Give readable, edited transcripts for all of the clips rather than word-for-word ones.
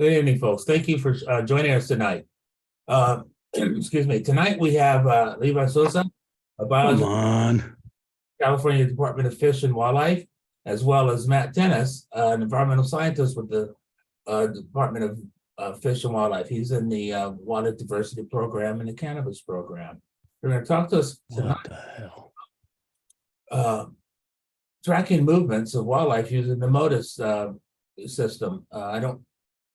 Good evening, folks. Thank you for joining us tonight. Excuse me. Tonight we have Levi Souza, a Come biologist, on. California Department of Fish and Wildlife, as well as Matt Tennis, an environmental scientist with the Department of Fish and Wildlife. He's in the Water Diversity Program and the Cannabis Program. They're going to talk to us tonight. What the hell? Tracking movements of wildlife using the MODIS system.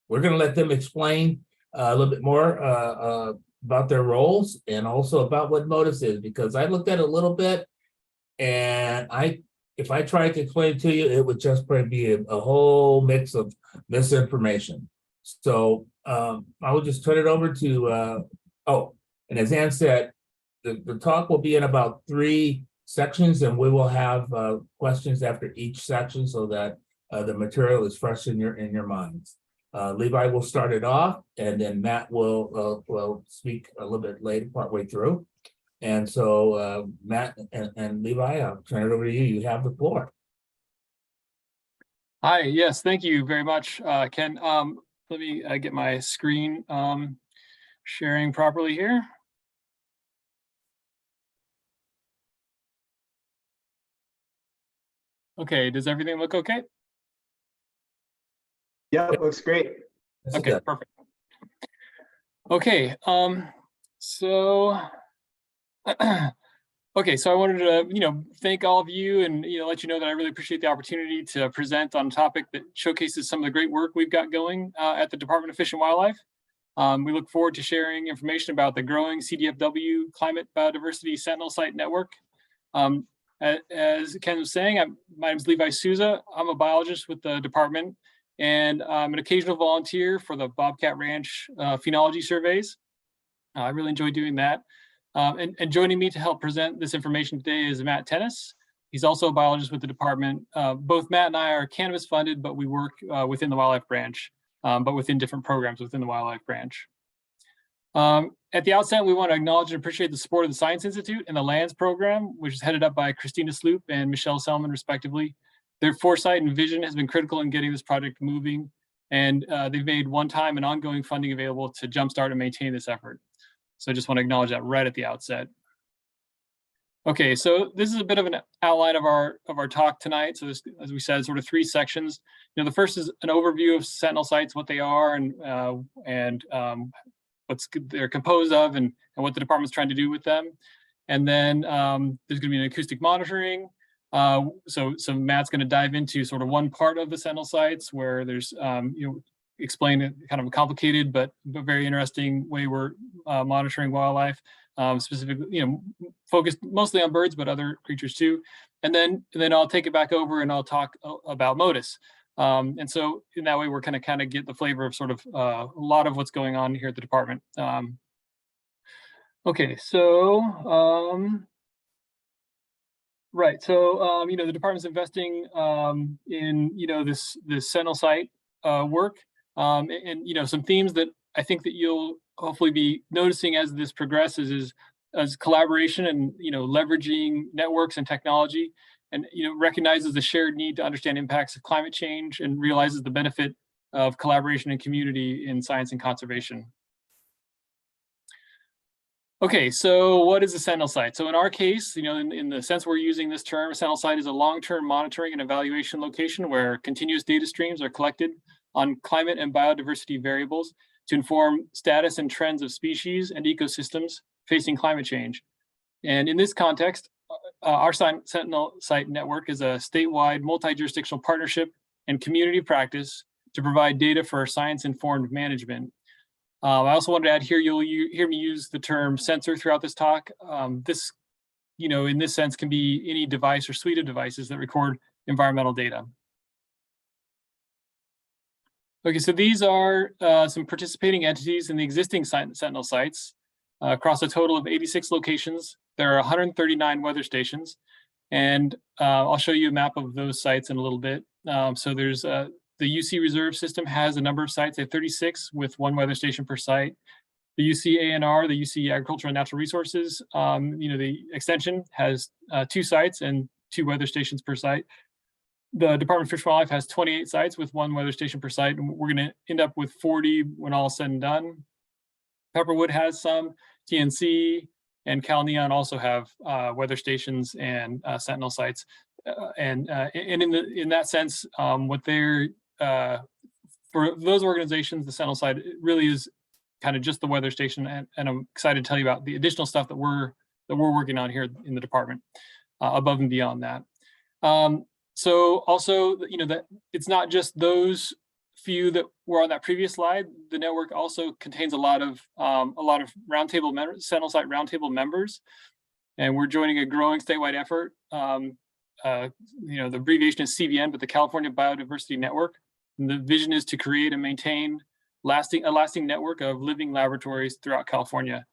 We're going to let them explain a little bit more about their roles and also about what MODIS is, because I looked at it a little bit, and if I tried to explain it to you, it would just probably be a whole mix of misinformation. So I will just turn it over to, and as Ann said, the talk will be in about 3 sections, and we will have questions after each section so that the material is fresh in your minds. Levi will start it off, and then Matt will speak a little bit later, partway through. And so Matt and Levi, I'll turn it over to you. You have the floor. Hi, yes, thank you very much, Ken. Let me get my screen sharing properly here. Okay, does everything look okay? Yeah, it looks great. Okay, perfect. Okay, so okay, so I wanted to, thank all of you and let you know that I really appreciate the opportunity to present on a topic that showcases some of the great work we've got going at the Department of Fish and Wildlife. We look forward to sharing information about the growing CDFW Climate Biodiversity Sentinel Site Network. As Ken was saying, my name is Levi Souza. I'm a biologist with the department, and I'm an occasional volunteer for the Bobcat Ranch phenology surveys. I really enjoy doing that. And joining me to help present this information today is Matt Tennis. He's also a biologist with the department. Both Matt and I are cannabis funded, but we work within the wildlife branch, but within different programs within the wildlife branch. At the outset, we want to acknowledge and appreciate the support of the Science Institute and the LANDS program, which is headed up by Christina Sloop and Michelle Selman, respectively. Their foresight and vision has been critical in getting this project moving, and they've made one-time and ongoing funding available to jumpstart and maintain this effort. So I just want to acknowledge that right at the outset. Okay, so this is a bit of an outline of our talk tonight. So this, as we said, sort of 3 sections. The first is an overview of Sentinel Sites, what they are, and what they're composed of, and what the department's trying to do with them. And then there's going to be an acoustic monitoring. So Matt's going to dive into sort of one part of the Sentinel Sites where there's explain it kind of a complicated but very interesting way we're monitoring wildlife, specifically focused mostly on birds, but other creatures too. And then I'll take it back over and I'll talk about MODIS. And so in that way, we're kind of get the flavor of sort of a lot of what's going on here at the department. Okay, so right, so the department's investing in this Sentinel Site work, and some themes that I think that you'll hopefully be noticing as this progresses is collaboration and leveraging networks and technology, and recognizes the shared need to understand impacts of climate change and realizes the benefit of collaboration and community in science and conservation. Okay, so what is a Sentinel Site? So in our case, in the sense we're using this term, a Sentinel Site is a long-term monitoring and evaluation location where continuous data streams are collected on climate and biodiversity variables to inform status and trends of species and ecosystems facing climate change. And in this context, our Sentinel Site network is a statewide multi-jurisdictional partnership and community practice to provide data for science-informed management. I also wanted to add here, you'll hear me use the term sensor throughout this talk. This, in this sense, can be any device or suite of devices that record environmental data. Okay, so these are some participating entities in the existing Sentinel Sites. Across a total of 86 locations, there are 139 weather stations, and I'll show you a map of those sites in a little bit. So there's the UC Reserve System has a number of sites at 36 with 1 weather station per site. The UC ANR, the UC Agriculture and Natural Resources, the extension has 2 sites and 2 weather stations per site. The Department of Fish and Wildlife has 28 sites with 1 weather station per site, and we're going to end up with 40 when all is said and done. Pepperwood has some, TNC and Cal Neon also have weather stations and Sentinel sites. And in that sense, what they're for those organizations, the Sentinel site really is kind of just the weather station, and I'm excited to tell you about the additional stuff that we're working on here in the department, above and beyond that. So also, that it's not just those few that were on that previous slide. The network also contains a lot of roundtable members, Sentinel Site roundtable members, and we're joining a growing statewide effort. The abbreviation is CBN, but the California Biodiversity Network. And the vision is to create and maintain a lasting network of living laboratories throughout California.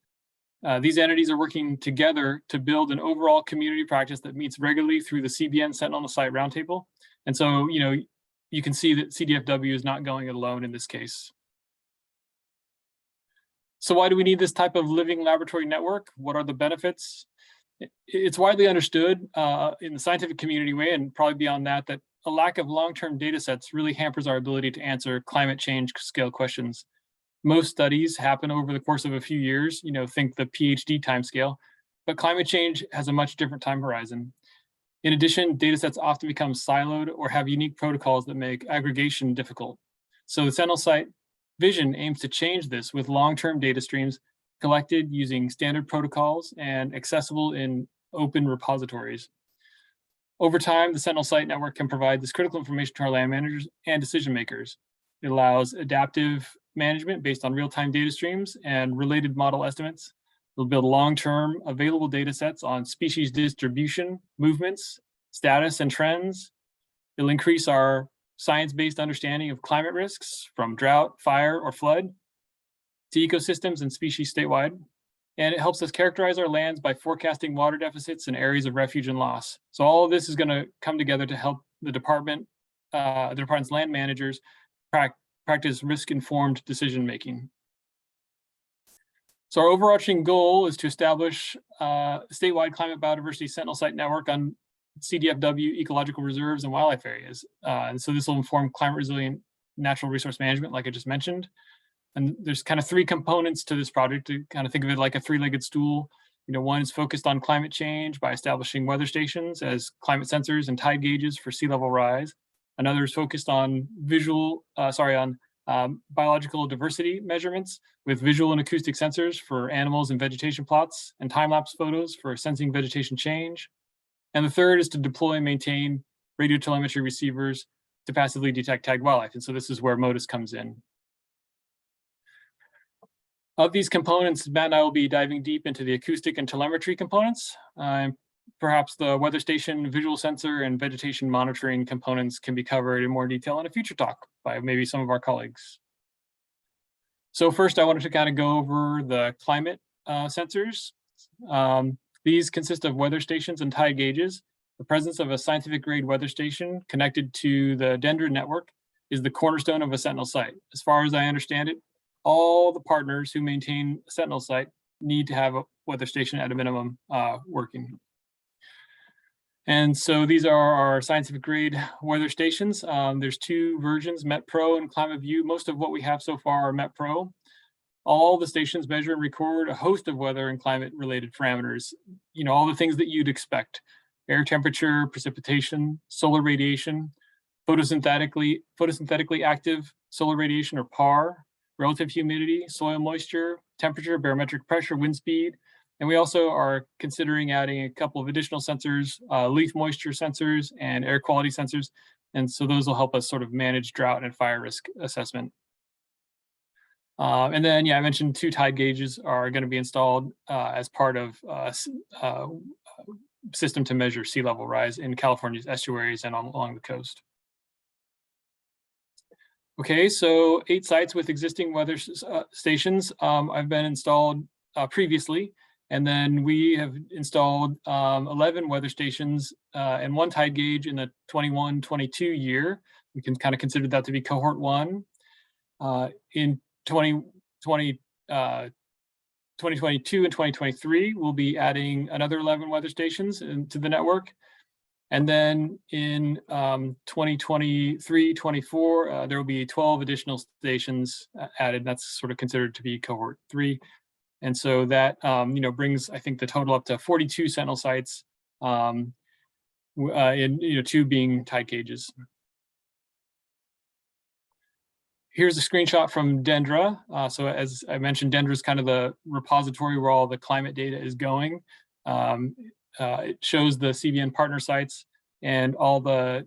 These entities are working together to build an overall community practice that meets regularly through the CBN Sentinel Site Roundtable. And so, you can see that CDFW is not going alone in this case. So why do we need this type of living laboratory network? What are the benefits? It's widely understood in the scientific community way, and probably beyond that, that a lack of long-term data sets really hampers our ability to answer climate change scale questions. Most studies happen over the course of a few years, think the PhD timescale, but climate change has a much different time horizon. In addition, data sets often become siloed or have unique protocols that make aggregation difficult. So the Sentinel Site vision aims to change this with long-term data streams collected using standard protocols and accessible in open repositories. Over time, the Sentinel Site network can provide this critical information to our land managers and decision makers. It allows adaptive management based on real-time data streams and related model estimates. It'll build long-term available data sets on species distribution, movements, status, and trends. It'll increase our science-based understanding of climate risks from drought, fire, or flood to ecosystems and species statewide. And it helps us characterize our lands by forecasting water deficits and areas of refuge and loss. So all of this is going to come together to help the department's land managers practice risk-informed decision-making. So our overarching goal is to establish a statewide climate biodiversity Sentinel Site network on CDFW ecological reserves and wildlife areas. And so this will inform climate resilient natural resource management, like I just mentioned. And there's kind of 3 components to this project, to kind of think of it like a 3-legged stool. One is focused on climate change by establishing weather stations as climate sensors and tide gauges for sea level rise. Another is focused on biological diversity measurements with visual and acoustic sensors for animals and vegetation plots, and time-lapse photos for sensing vegetation change. And the third is to deploy and maintain radio telemetry receivers to passively detect tagged wildlife. And so this is where MODIS comes in. Of these components, Matt and I will be diving deep into the acoustic and telemetry components. Perhaps the weather station, visual sensor, and vegetation monitoring components can be covered in more detail in a future talk by maybe some of our colleagues. So first, I wanted to kind of go over the climate sensors. These consist of weather stations and tide gauges. The presence of a scientific grade weather station connected to the Dendra network is the cornerstone of a Sentinel site. As far as I understand it, all the partners who maintain a Sentinel site need to have a weather station at a minimum working. And so these are our scientific grade weather stations. There's 2 versions, Met Pro and Climate View. Most of what we have so far are Met Pro. All the stations measure and record a host of weather and climate related parameters. All the things that you'd expect: air temperature, precipitation, solar radiation, photosynthetically active solar radiation or PAR, relative humidity, soil moisture, temperature, barometric pressure, wind speed. And we also are considering adding a couple of additional sensors, leaf moisture sensors and air quality sensors. And so those will help us sort of manage drought and fire risk assessment. And then, I mentioned 2 tide gauges are going to be installed as part of a system to measure sea level rise in California's estuaries and along the coast. Okay, so 8 sites with existing weather stations have been installed previously. And then we have installed 11 weather stations and 1 tide gauge in the 21-22 year. We can kind of consider that to be cohort 1. In 2022 and 2023, we'll be adding another 11 weather stations into the network. And then in 2023-24, there will be 12 additional stations added. That's sort of considered to be cohort 3. And so that brings, I think, the total up to 42 Sentinel sites, and 2 being tide cages. Here's a screenshot from Dendra. So as I mentioned, Dendra is kind of the repository where all the climate data is going. It shows the CBN partner sites, and all the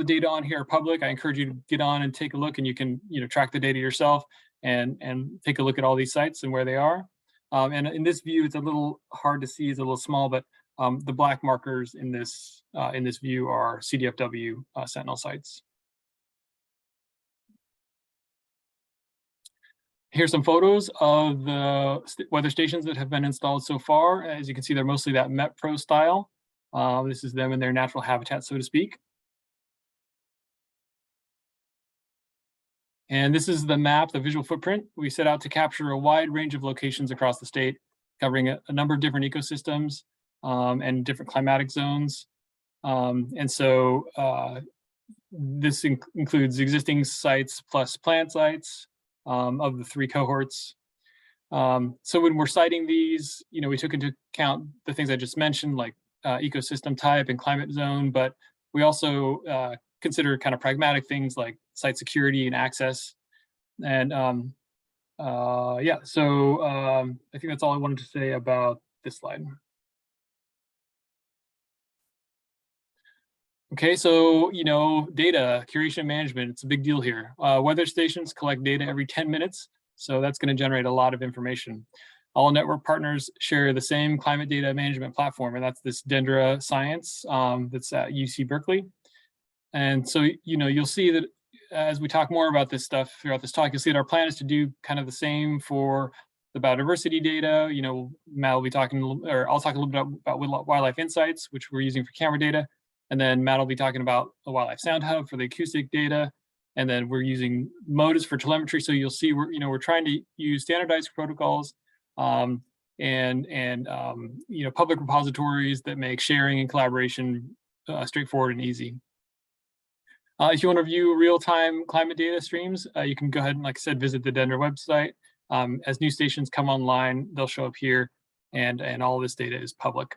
data on here are public. I encourage you to get on and take a look, and you can track the data yourself and take a look at all these sites and where they are. And in this view, it's a little hard to see; it's a little small, but the black markers in this view are CDFW Sentinel sites. Here's some photos of the weather stations that have been installed so far. As you can see, they're mostly that MetPro style. This is them in their natural habitat, so to speak. And this is the map, the visual footprint. We set out to capture a wide range of locations across the state, covering a number of different ecosystems and different climatic zones. And so this includes existing sites plus planned sites, of the 3 cohorts. So when we're citing these, we took into account the things I just mentioned, like ecosystem type and climate zone, but we also consider kind of pragmatic things like site security and access. And yeah, so I think that's all I wanted to say about this slide. Okay, so, data curation and management, it's a big deal here. Weather stations collect data every 10 minutes, so that's going to generate a lot of information. All network partners share the same climate data management platform, and that's this Dendra Science that's at UC Berkeley. And so, you'll see that as we talk more about this stuff throughout this talk, you'll see that our plan is to do kind of the same for the biodiversity data. Matt will be talking, or I'll talk a little bit about wildlife insights, which we're using for camera data. And then Matt will be talking about a wildlife sound hub for the acoustic data. And then we're using MODIS for telemetry. So you'll see we're trying to use standardized protocols and public repositories that make sharing and collaboration straightforward and easy. If you want to view real-time climate data streams, you can go ahead and, like I said, visit the Dendra website. As new stations come online, they'll show up here, and all this data is public.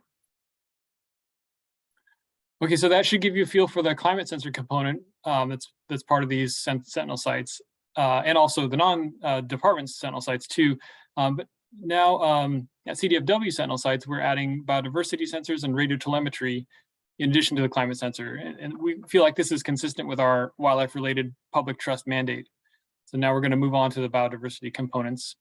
Okay, so that should give you a feel for the climate sensor component that's part of these Sentinel sites, and also the non-department Sentinel sites too. But now at CDFW Sentinel sites, we're adding biodiversity sensors and radio telemetry in addition to the climate sensor. And we feel like this is consistent with our wildlife-related public trust mandate. So now we're going to move on to the biodiversity components.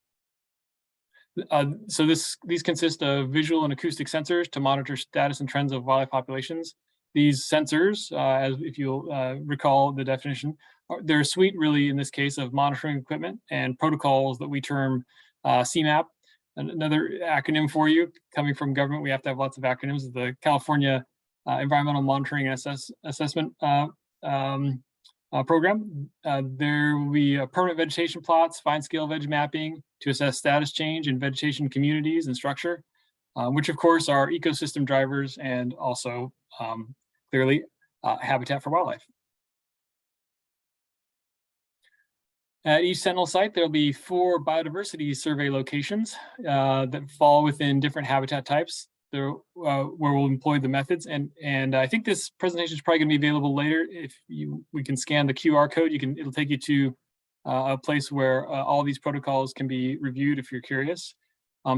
So these consist of visual and acoustic sensors to monitor status and trends of wildlife populations. These sensors, as if you'll recall the definition, they're a suite, really, in this case, of monitoring equipment and protocols that we term CMAP. Another acronym for you, coming from government, we have to have lots of acronyms. The California Environmental Monitoring and Assessment Program. There will be permanent vegetation plots, fine-scale veg mapping to assess status change in vegetation communities and structure, which of course are ecosystem drivers and also clearly habitat for wildlife. At each Sentinel site, there'll be 4 biodiversity survey locations that fall within different habitat types there, where we'll employ the methods. And I think this presentation is probably going to be available later. If we can scan the QR code, it'll take you to a place where all these protocols can be reviewed if you're curious.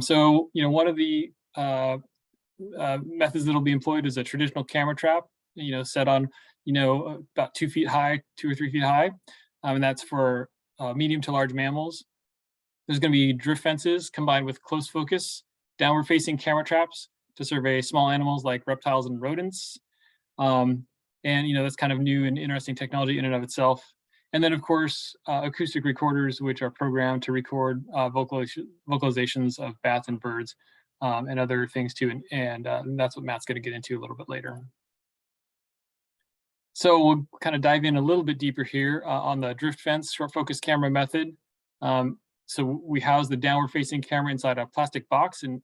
So, one of the methods that'll be employed is a traditional camera trap, set on, about 2 feet high, 2 or 3 feet high. And that's for medium to large mammals. There's going to be drift fences combined with close focus, downward facing camera traps to survey small animals like reptiles and rodents. And, that's kind of new and interesting technology in and of itself. And then, of course, acoustic recorders, which are programmed to record vocalizations of bats and birds and other things too. And that's what Matt's going to get into a little bit later. So we'll kind of dive in a little bit deeper here on the drift fence short focus camera method. So we house the downward facing camera inside a plastic box, and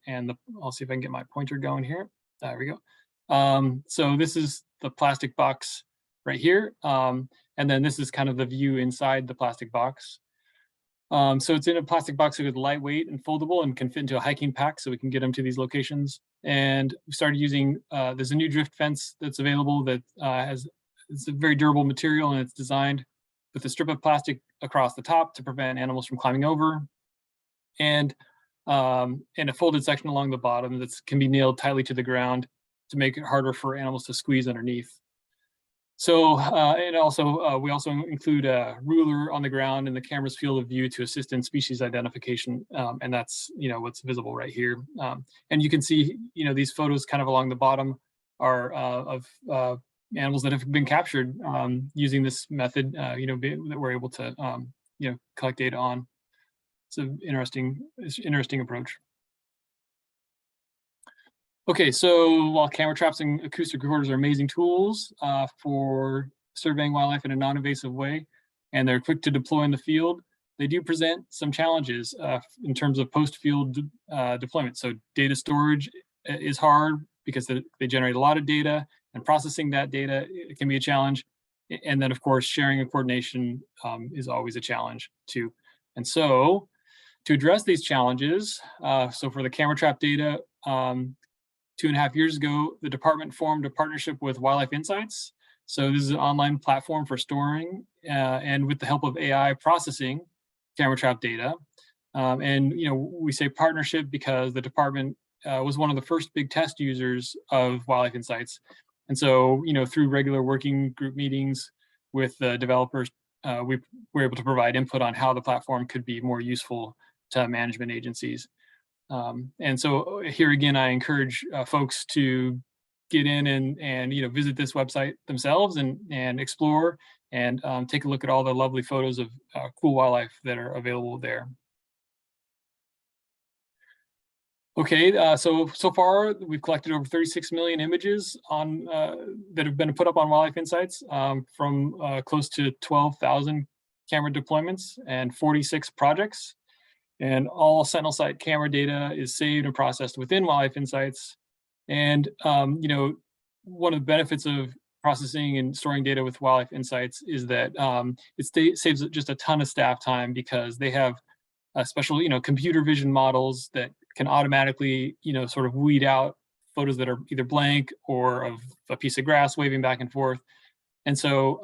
I'll see if I can get my pointer going here. There we go. So this is plastic box right here. And then this is kind of the view inside the plastic box. So it's in a plastic box that is lightweight and foldable and can fit into a hiking pack, so we can get them to these locations. And we started using, there's a new drift fence that's available that it's a very durable material, and it's designed with a strip of plastic across the top to prevent animals from climbing over, and a folded section along the bottom that can be nailed tightly to the ground to make it harder for animals to squeeze underneath. So, and also, we also include a ruler on the ground in the camera's field of view to assist in species identification, and that's, what's visible right here. And you can see, these photos kind of along the bottom are of animals that have been captured using this method, that we're able to, collect data on. It's an interesting approach. Okay, so while camera traps and acoustic recorders are amazing tools for surveying wildlife in a non-invasive way, and they're quick to deploy in the field, they do present some challenges in terms of post-field deployment. So data storage is hard because they generate a lot of data, and processing that data, it can be a challenge. And then, of course, sharing and coordination is always a challenge too. And so to address these challenges, so for the camera trap data, 2.5 years ago, the department formed a partnership with Wildlife Insights. So this is an online platform for storing and with the help of AI processing camera trap data. And we say partnership because the department was one of the first big test users of Wildlife Insights. And so, through regular working group meetings with the developers, we were able to provide input on how the platform could be more useful to management agencies. And so here again, I encourage folks to get in and visit this website themselves and explore and take a look at all the lovely photos of cool wildlife that are available there. Okay, so far we've collected over 36 million images on that have been put up on Wildlife Insights from close to 12,000 camera deployments and 46 projects. And all Sentinel Site camera data is saved and processed within Wildlife Insights. And one of the benefits of processing and storing data with Wildlife Insights is that it saves just a ton of staff time, because they have special, computer vision models that can automatically, sort of weed out photos that are either blank or of a piece of grass waving back and forth. And so,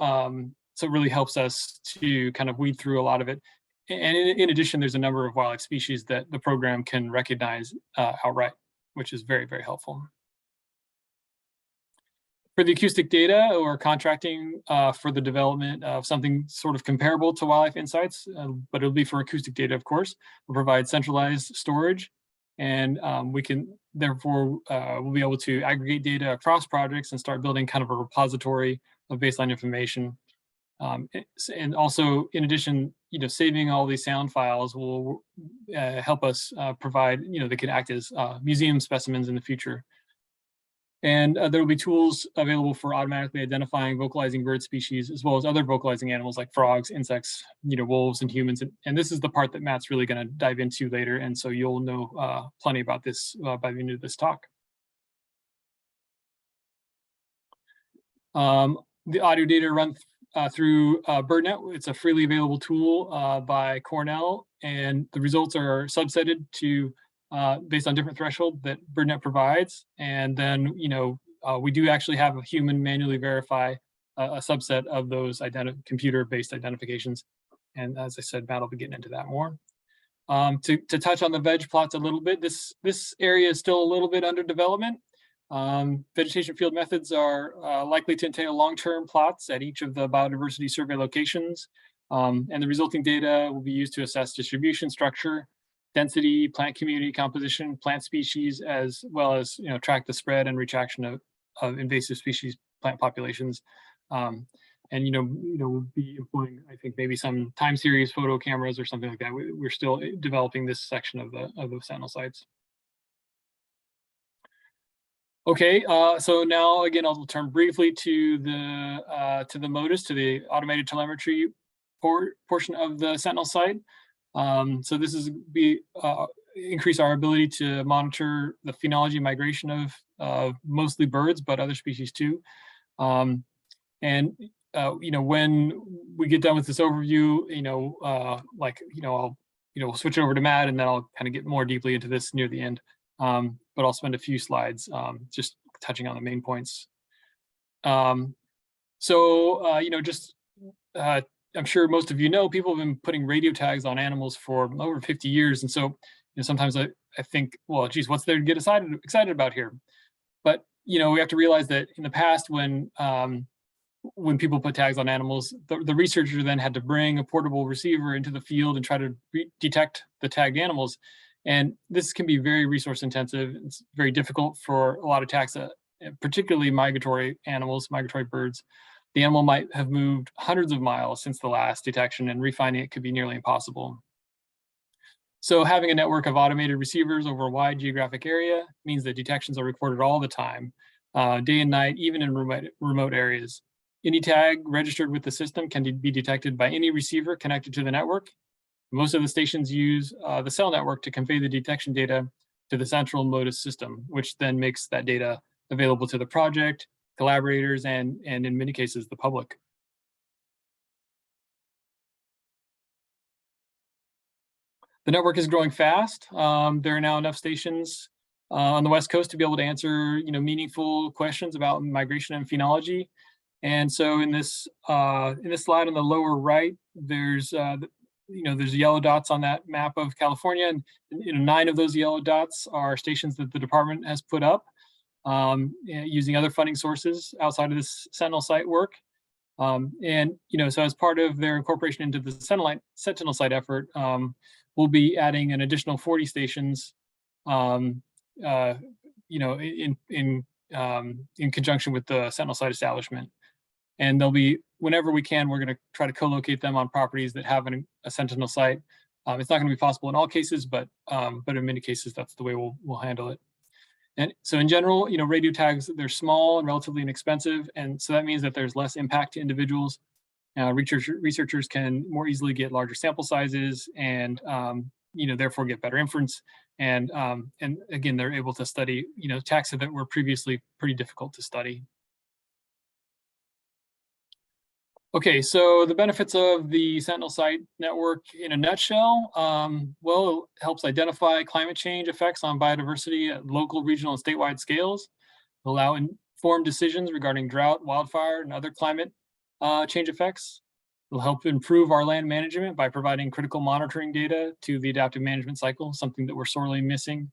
it really helps us to kind of weed through a lot of it. And in addition, there's a number of wildlife species that the program can recognize outright, which is very, very helpful. For the acoustic data, we're contracting for the development of something sort of comparable to Wildlife Insights, but it'll be for acoustic data, of course. We'll provide centralized storage, and we can, therefore, we'll be able to aggregate data across projects and start building kind of a repository of baseline information. And also, in addition, saving all these sound files will help us provide, they can act as museum specimens in the future. And there will be tools available for automatically identifying vocalizing bird species, as well as other vocalizing animals like frogs, insects, wolves, and humans. And this is the part that Matt's really going to dive into later. And so you'll know plenty about this by the end of this talk. The audio data run through BirdNet. It's a freely available tool by Cornell, and the results are subsetted to based on different thresholds that BirdNet provides. And then, we do actually have a human manually verify a subset of those computer-based identifications. And as I said, Matt will be getting into that more. To touch on the veg plots a little bit, this area is still a little bit under development. Vegetation field methods are likely to entail long-term plots at each of the biodiversity survey locations. And the resulting data will be used to assess distribution structure, density, plant community composition, plant species, as well as track the spread and retraction of invasive species plant populations. And we'll be employing, I think, maybe some time series photo cameras or something like that. We're still developing this section of the Sentinel sites. Okay, so now again, I'll turn briefly to the MODIS, to the automated telemetry portion of the Sentinel site. So this is increase our ability to monitor the phenology migration of mostly birds, but other species too. And when we get done with this overview, we'll switch over to Matt, and then I'll kind of get more deeply into this near the end. But I'll spend a few slides just touching on the main points. I'm sure most of you know, people have been putting radio tags on animals for over 50 years. And so sometimes I think, well, geez, what's there to get excited about here? But, we have to realize that in the past, when people put tags on animals, the researcher then had to bring a portable receiver into the field and try to detect the tagged animals. And this can be very resource intensive. It's very difficult for a lot of taxa, particularly migratory animals, migratory birds. The animal might have moved hundreds of miles since the last detection, and refinding it could be nearly impossible. So having a network of automated receivers over a wide geographic area means that detections are recorded all the time, day and night, even in remote areas. Any tag registered with the system can be detected by any receiver connected to the network. Most of the stations use the cell network to convey the detection data to the central MODIS system, which then makes that data available to the project, collaborators, and in many cases, the public. The network is growing fast. There are now enough stations on the West Coast to be able to answer meaningful questions about migration and phenology. And so in this slide on the lower right, there's yellow dots on that map of California, and 9 of those yellow dots are stations that the department has put up using other funding sources outside of this Sentinel site work. So as part of their incorporation into the Sentinel site effort, we'll be adding an additional 40 stations, in conjunction with the Sentinel site establishment. And they'll be, whenever we can, we're going to try to co-locate them on properties that have a Sentinel site. It's not going to be possible in all cases, but in many cases, that's the way we'll handle it. And so in general, radio tags, they're small and relatively inexpensive. And so that means that there's less impact to individuals. Researchers can more easily get larger sample sizes and, therefore get better inference. And again, they're able to study, taxa that were previously pretty difficult to study. Okay, so the benefits of the Sentinel site network in a nutshell, it helps identify climate change effects on biodiversity at local, regional, and statewide scales, allow informed decisions regarding drought, wildfire, and other climate change effects. It'll help improve our land management by providing critical monitoring data to the adaptive management cycle, something that we're sorely missing.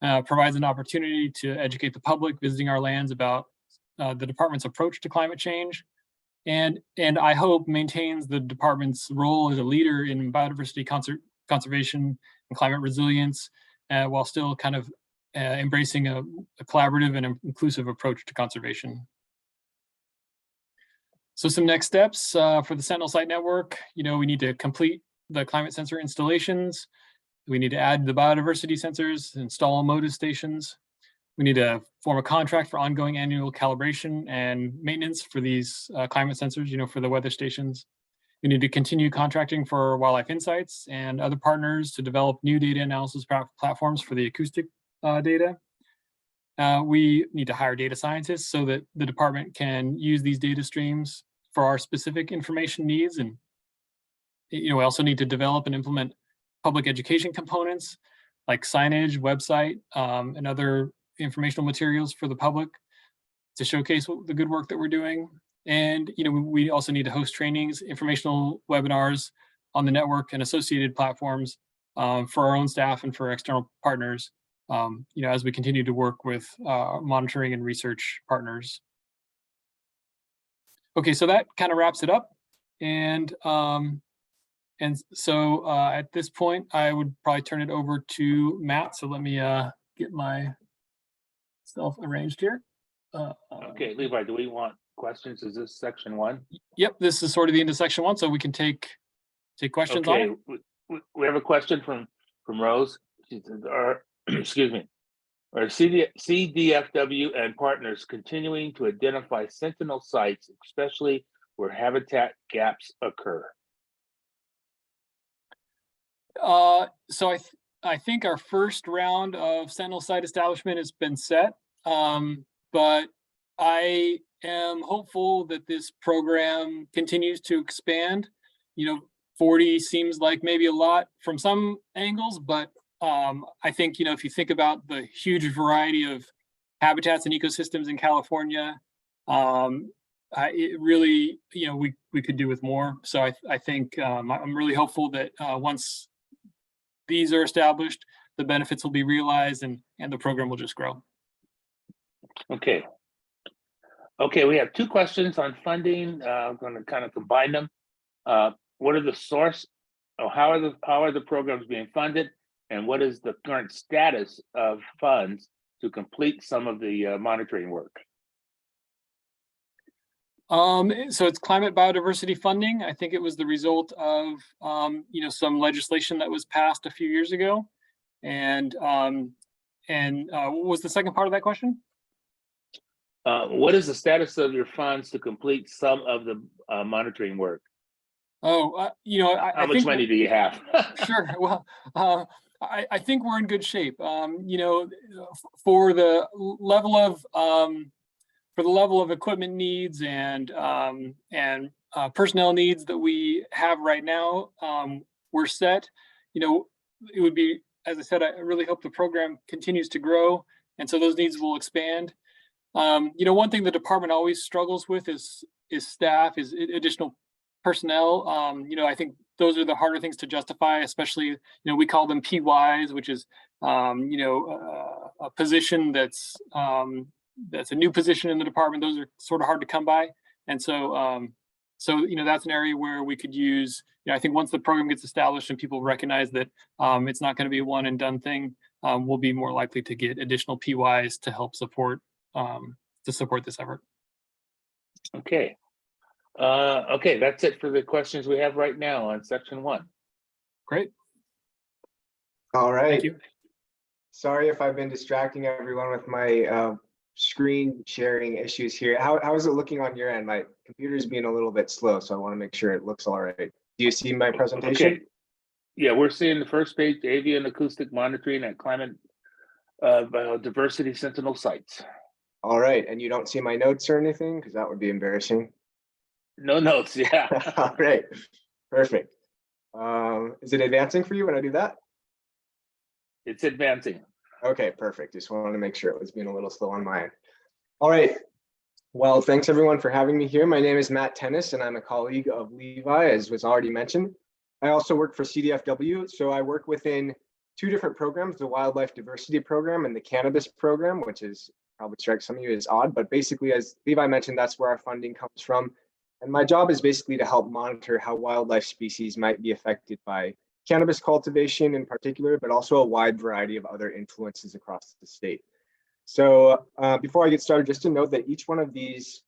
Provides an opportunity to educate the public visiting our lands about the department's approach to climate change. And I hope maintains the department's role as a leader in biodiversity conservation and climate resilience, while still kind of embracing a collaborative and inclusive approach to conservation. So some next steps for the Sentinel site network, we need to complete the climate sensor installations. We need to add the biodiversity sensors, install MODIS stations. We need to form a contract for ongoing annual calibration and maintenance for these climate sensors, for the weather stations. We need to continue contracting for wildlife insights and other partners to develop new data analysis platforms for the acoustic data. We need to hire data scientists so that the department can use these data streams for our specific information needs. And we also need to develop and implement public education components like signage, website, and other informational materials for the public to showcase the good work that we're doing. And we also need to host trainings, informational webinars on the network and associated platforms for our own staff and for external partners, as we continue to work with monitoring and research partners. Okay, so that kind of wraps it up. And so at this point, I would probably turn it over to Matt. So let me get myself arranged here. Okay, Levi, do we want questions? Is this section 1? Yep, this is sort of the end of section 1, so we can take questions on it. We have a question from Rose. She says, excuse me. Are CDFW and partners continuing to identify Sentinel sites, especially where habitat gaps occur? So I think our first round of Sentinel site establishment has been set, but I am hopeful that this program continues to expand. 40 seems like maybe a lot from some angles, but I think, if you think about the huge variety of habitats and ecosystems in California, it really, we could do with more. So I think I'm really hopeful that once these are established, the benefits will be realized and the program will just grow. Okay. Okay, we have two questions on funding. I'm going to kind of combine them. What are the source, or how are the programs being funded, and what is the current status of funds to complete some of the monitoring work? So it's climate biodiversity funding. I think it was the result of some legislation that was passed a few years ago. And what was the second part of that question? What is the status of your funds to complete some of the monitoring work? Oh, how much money do you have? Sure. Well, I think we're in good shape. For the level of equipment needs and personnel needs that we have right now, we're set. It would be, as I said, I really hope the program continues to grow, and so those needs will expand. One thing the department always struggles with is staff, is additional personnel. I think those are the harder things to justify, especially, we call them PYs, which is, a position that's a new position in the department. Those are sort of hard to come by. And so, that's an area where we could use, I think once the program gets established and people recognize that it's not going to be a one and done thing, we'll be more likely to get additional PYs to help support this effort. Okay. Okay, that's it for the questions we have right now on section 1. Great. All right. Thank you. Sorry if I've been distracting everyone with my screen sharing issues here. How is it looking on your end? My computer's being a little bit slow, so I want to make sure it looks all right. Do you see my presentation? Okay. Yeah, we're seeing the first page, avian acoustic monitoring and climate biodiversity Sentinel Sites. All right, and you don't see my notes or anything, because that would be embarrassing. No notes, yeah. All right, perfect. Is it advancing for you when I do that? It's advancing. Okay, perfect. Just wanted to make sure it was being a little slow on my end. All right. Well, thanks everyone for having me here. My name is Matt Tennis, and I'm a colleague of Levi, as was already mentioned. I also work for CDFW, so I work within 2 different programs, the Wildlife Diversity Program and the Cannabis Program, which is probably strikes some of you as odd, but basically, as Levi mentioned, that's where our funding comes from. And my job is basically to help monitor how wildlife species might be affected by cannabis cultivation in particular, but also a wide variety of other influences across the state. So before I get started, just to note that each one of these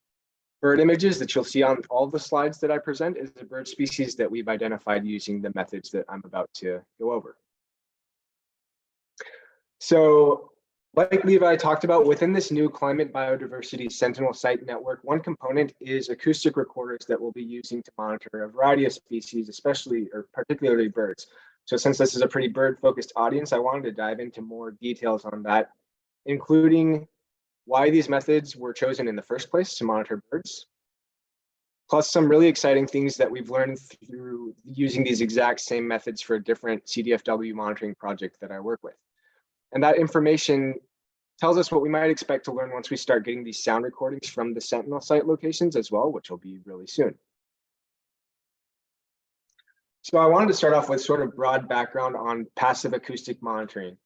bird images that you'll see on all the slides that I present is a bird species that we've identified using the methods that I'm about to go over. So like Levi talked about, within this new climate biodiversity Sentinel Site network, one component is acoustic recorders that we'll be using to monitor a variety of species, especially or particularly birds. So since this is a pretty bird-focused audience, I wanted to dive into more details on that, including why these methods were chosen in the first place to monitor birds, plus some really exciting things that we've learned through using these exact same methods for a different CDFW monitoring project that I work with. And that information tells us what we might expect to learn once we start getting these sound recordings from the Sentinel site locations as well, which will be really soon. So I wanted to start off with sort of broad background on passive acoustic monitoring.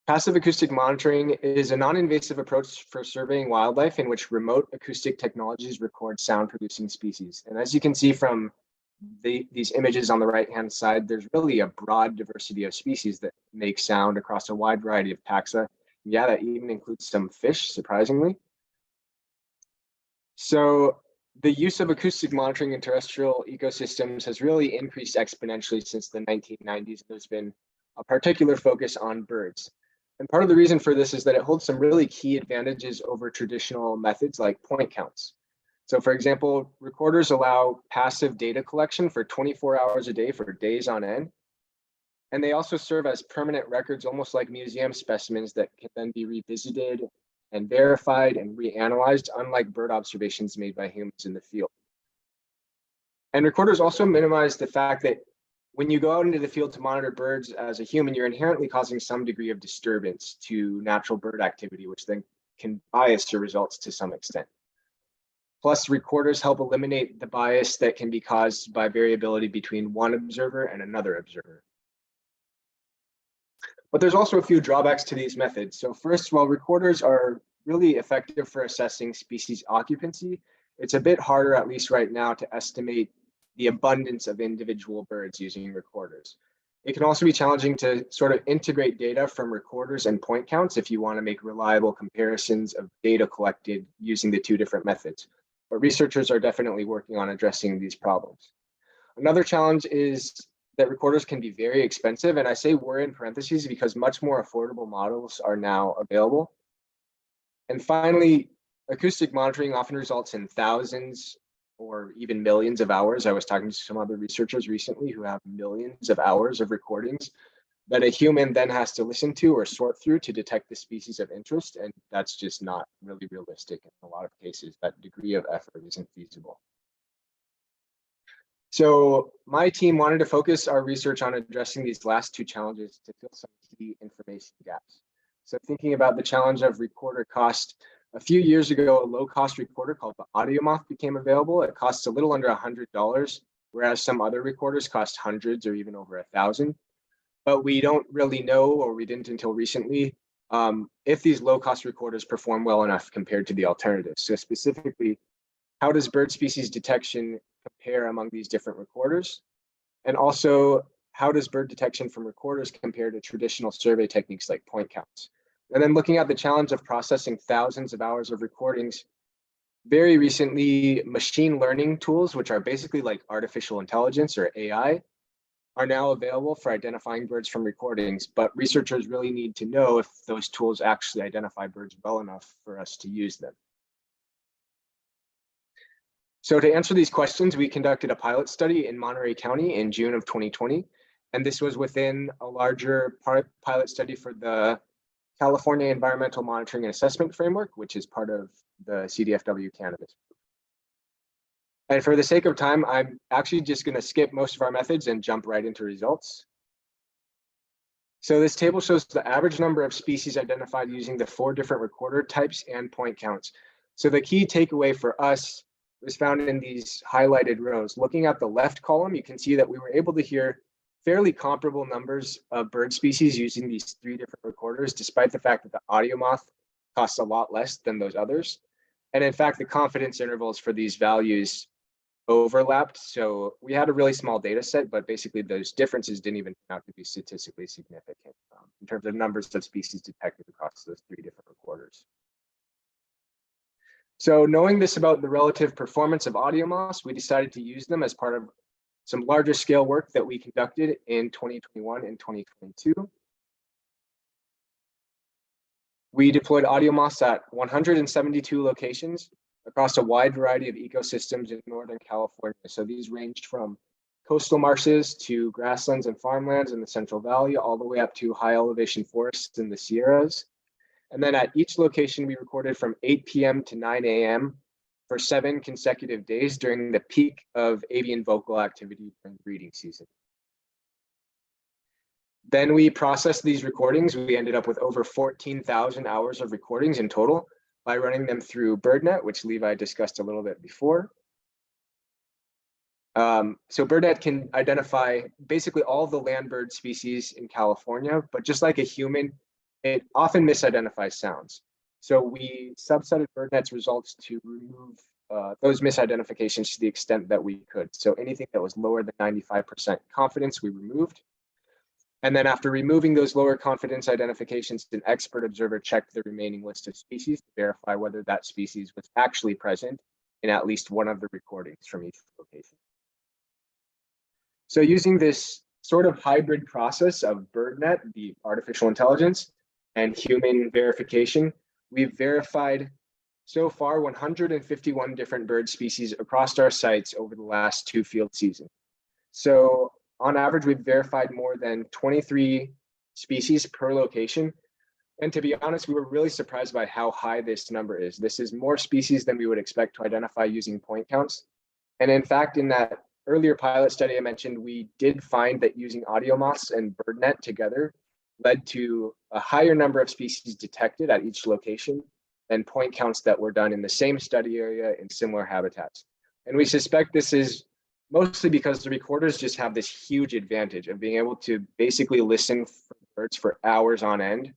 Passive acoustic monitoring is a non-invasive approach for surveying wildlife in which remote acoustic technologies record sound-producing species. And as you can see from these images on the right-hand side, there's really a broad diversity of species that make sound across a wide variety of taxa. Yeah, that even includes some fish, surprisingly. So the use of acoustic monitoring in terrestrial ecosystems has really increased exponentially since the 1990s. There's been a particular focus on birds. And part of the reason for this is that it holds some really key advantages over traditional methods like point counts. So for example, recorders allow passive data collection for 24 hours a day for days on end. And they also serve as permanent records, almost like museum specimens that can then be revisited and verified and reanalyzed, unlike bird observations made by humans in the field. And recorders also minimize the fact that when you go out into the field to monitor birds as a human, you're inherently causing some degree of disturbance to natural bird activity, which then can bias your results to some extent. Plus, recorders help eliminate the bias that can be caused by variability between one observer and another observer. But there's also a few drawbacks to these methods. So first, while recorders are really effective for assessing species occupancy, it's a bit harder, at least right now, to estimate the abundance of individual birds using recorders. It can also be challenging to sort of integrate data from recorders and point counts if you want to make reliable comparisons of data collected using the two different methods. But researchers are definitely working on addressing these problems. Another challenge is that recorders can be very expensive, and I say we're in parentheses because much more affordable models are now available. And finally, acoustic monitoring often results in thousands or even millions of hours. I was talking to some other researchers recently who have millions of hours of recordings that a human then has to listen to or sort through to detect the species of interest, and that's just not really realistic in a lot of cases. That degree of effort isn't feasible. So my team wanted to focus our research on addressing these last two challenges to fill some key information gaps. So thinking about the challenge of recorder cost, a few years ago, a low-cost recorder called the AudioMoth became available. It costs a little under $100, whereas some other recorders cost hundreds or even over 1,000. But we don't really know, or we didn't until recently, if these low-cost recorders perform well enough compared to the alternatives. So specifically, how does bird species detection compare among these different recorders? And also, how does bird detection from recorders compare to traditional survey techniques like point counts? And then looking at the challenge of processing thousands of hours of recordings, very recently, machine learning tools, which are basically like artificial intelligence or AI, are now available for identifying birds from recordings, but researchers really need to know if those tools actually identify birds well enough for us to use them. So to answer these questions, we conducted a pilot study in Monterey County in June of 2020, and this was within a larger pilot study for the California Environmental Monitoring and Assessment Framework, which is part of the CDFW Cannabis. And for the sake of time, I'm actually just going to skip most of our methods and jump right into results. So this table shows the average number of species identified using the 4 different recorder types and point counts. So the key takeaway for us was found in these highlighted rows. Looking at the left column, you can see that we were able to hear fairly comparable numbers of bird species using these 3 different recorders, despite the fact that the AudioMoth costs a lot less than those others. And in fact, the confidence intervals for these values overlapped. So we had a really small data set, but basically those differences didn't even turn out to be statistically significant in terms of numbers of species detected across those 3 different recorders. So knowing this about the relative performance of AudioMoths, we decided to use them as part of some larger scale work that we conducted in 2021 and 2022. We deployed AudioMoths at 172 locations across a wide variety of ecosystems in Northern California. So these ranged from coastal marshes to grasslands and farmlands in the Central Valley, all the way up to high elevation forests in the Sierras. And then at each location, we recorded from 8 p.m. to 9 a.m. for 7 consecutive days during the peak of avian vocal activity during breeding season. Then we processed these recordings. We ended up with over 14,000 hours of recordings in total by running them through BirdNet, which Levi discussed a little bit before. So BirdNet can identify basically all the land bird species in California, but just like a human, it often misidentifies sounds. So we subsetted BirdNet's results to remove those misidentifications to the extent that we could. So anything that was lower than 95% confidence, we removed. And then after removing those lower confidence identifications, an expert observer checked the remaining list of species to verify whether that species was actually present in at least one of the recordings from each location. So using this sort of hybrid process of BirdNet, the artificial intelligence, and human verification, we've verified so far 151 different bird species across our sites over the last 2 field seasons. So on average, we've verified more than 23 species per location. And to be honest, we were really surprised by how high this number is. This is more species than we would expect to identify using point counts. And in fact, in that earlier pilot study I mentioned, we did find that using AudioMoss and BirdNet together led to a higher number of species detected at each location than point counts that were done in the same study area in similar habitats. And we suspect this is mostly because the recorders just have this huge advantage of being able to basically listen for birds for hours on end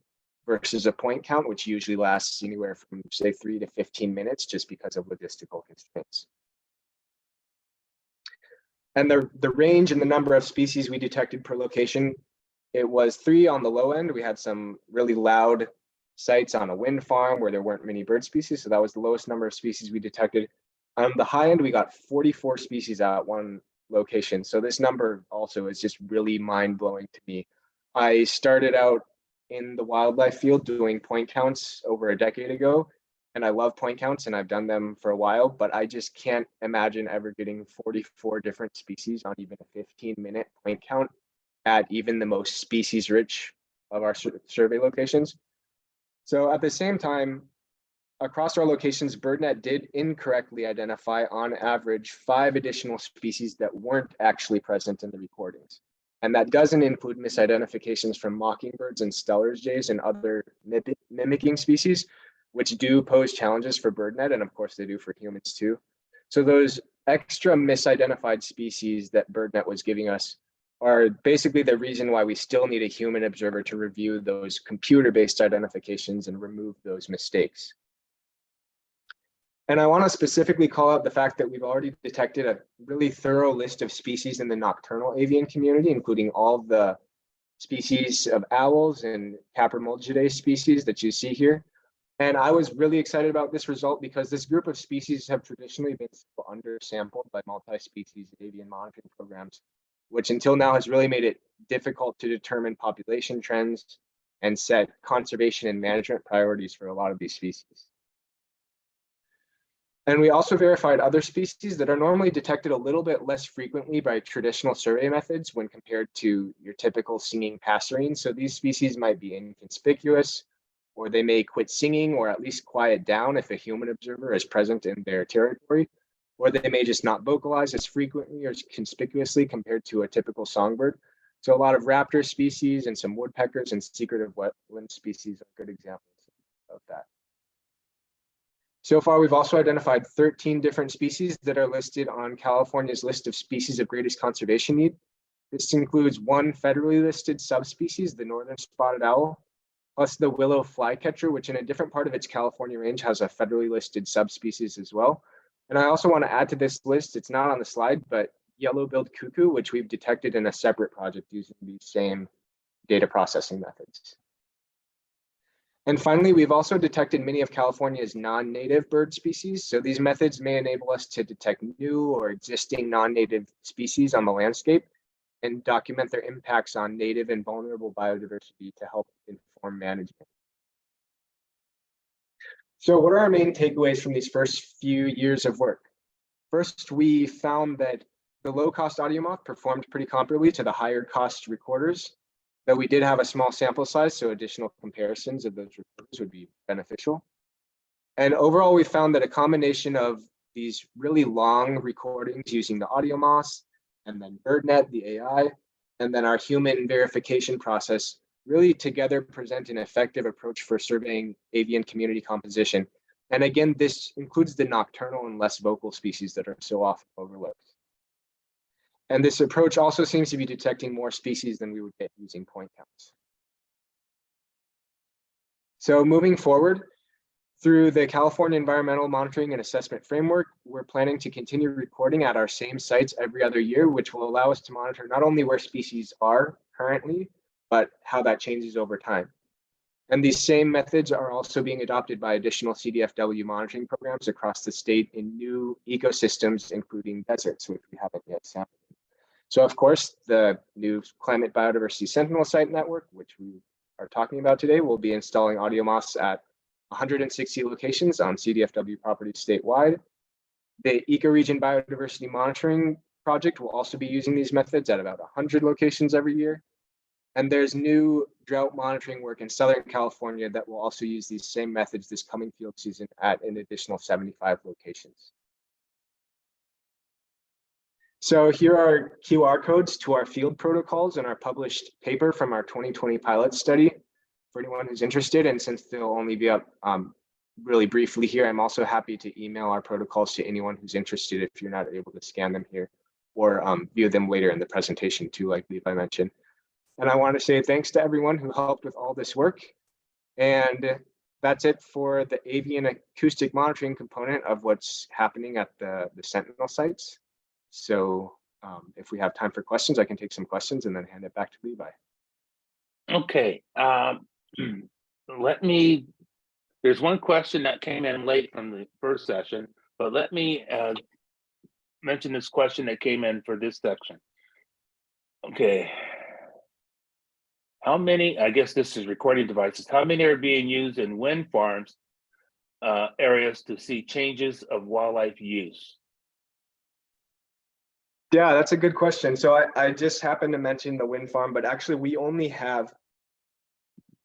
versus a point count, which usually lasts anywhere from say 3 to 15 minutes just because of logistical constraints. And the range and the number of species we detected per location, it was 3 on the low end. We had some really loud sites on a wind farm where there weren't many bird species. So that was the lowest number of species we detected. On the high end, we got 44 species at one location. So this number also is just really mind-blowing to me. I started out in the wildlife field doing point counts over a decade ago, and I love point counts and I've done them for a while, but I just can't imagine ever getting 44 different species on even a 15-minute point count at even the most species rich of our survey locations. So at the same time, across our locations, BirdNet did incorrectly identify on average 5 additional species that weren't actually present in the recordings. And that doesn't include misidentifications from mockingbirds and Steller's jays and other mimicking species, which do pose challenges for BirdNet, and of course they do for humans too. So those extra misidentified species that BirdNet was giving us are basically the reason why we still need a human observer to review those computer-based identifications and remove those mistakes. And I want to specifically call out the fact that we've already detected a really thorough list of species in the nocturnal avian community, including all the species of owls and Capromulgidae species that you see here. And I was really excited about this result because this group of species have traditionally been undersampled by multi-species avian monitoring programs, which until now has really made it difficult to determine population trends and set conservation and management priorities for a lot of these species. And we also verified other species that are normally detected a little bit less frequently by traditional survey methods when compared to your typical singing passerine. So these species might be inconspicuous, or they may quit singing or at least quiet down if a human observer is present in their territory, or they may just not vocalize as frequently or as conspicuously compared to a typical songbird. So a lot of raptor species and some woodpeckers and secretive wetland species are good examples of that. So far, we've also identified 13 different species that are listed on California's list of species of greatest conservation need. This includes 1 federally listed subspecies, the northern spotted owl, plus the willow flycatcher, which in a different part of its California range has a federally listed subspecies as well. And I also want to add to this list, it's not on the slide, but yellow-billed cuckoo, which we've detected in a separate project using these same data processing methods. And finally, we've also detected many of California's non-native bird species. So these methods may enable us to detect new or existing non-native species on the landscape and document their impacts on native and vulnerable biodiversity to help inform management. So what are our main takeaways from these first few years of work? First, we found that the low-cost AudioMoss performed pretty comparably to the higher cost recorders, though we did have a small sample size, so additional comparisons of those recorders would be beneficial. And overall, we found that a combination of these really long recordings using the AudioMoss, and then BirdNet, the AI, and then our human verification process really together present an effective approach for surveying avian community composition. And again, this includes the nocturnal and less vocal species that are so often overlooked. And this approach also seems to be detecting more species than we would get using point counts. So moving forward, through the California Environmental Monitoring and Assessment Framework, we're planning to continue recording at our same sites every other year, which will allow us to monitor not only where species are currently, but how that changes over time. And these same methods are also being adopted by additional CDFW monitoring programs across the state in new ecosystems, including deserts, which we haven't yet sampled. So of course, the new Climate Biodiversity Sentinel Site network, which we are talking about today, will be installing AudioMoss at 160 locations on CDFW properties statewide. The Ecoregion Biodiversity Monitoring Project will also be using these methods at about 100 locations every year. And there's new drought monitoring work in Southern California that will also use these same methods this coming field season at an additional 75 locations. So here are QR codes to our field protocols and our published paper from our 2020 pilot study for anyone who's interested. And since they'll only be up really briefly here, I'm also happy to email our protocols to anyone who's interested if you're not able to scan them here, or view them later in the presentation too, like Levi mentioned. And I want to say thanks to everyone who helped with all this work. And that's it for the AV and acoustic monitoring component of what's happening at the Sentinel sites. So if we have time for questions, I can take some questions and then hand it back to Levi. Okay, there's one question that came in late from the first session, but let me mention this question that came in for this section. Okay. How many, I guess this is recording devices, how many are being used in wind farms areas to see changes of wildlife use? Yeah, that's a good question. So I just happened to mention the wind farm, but actually we only have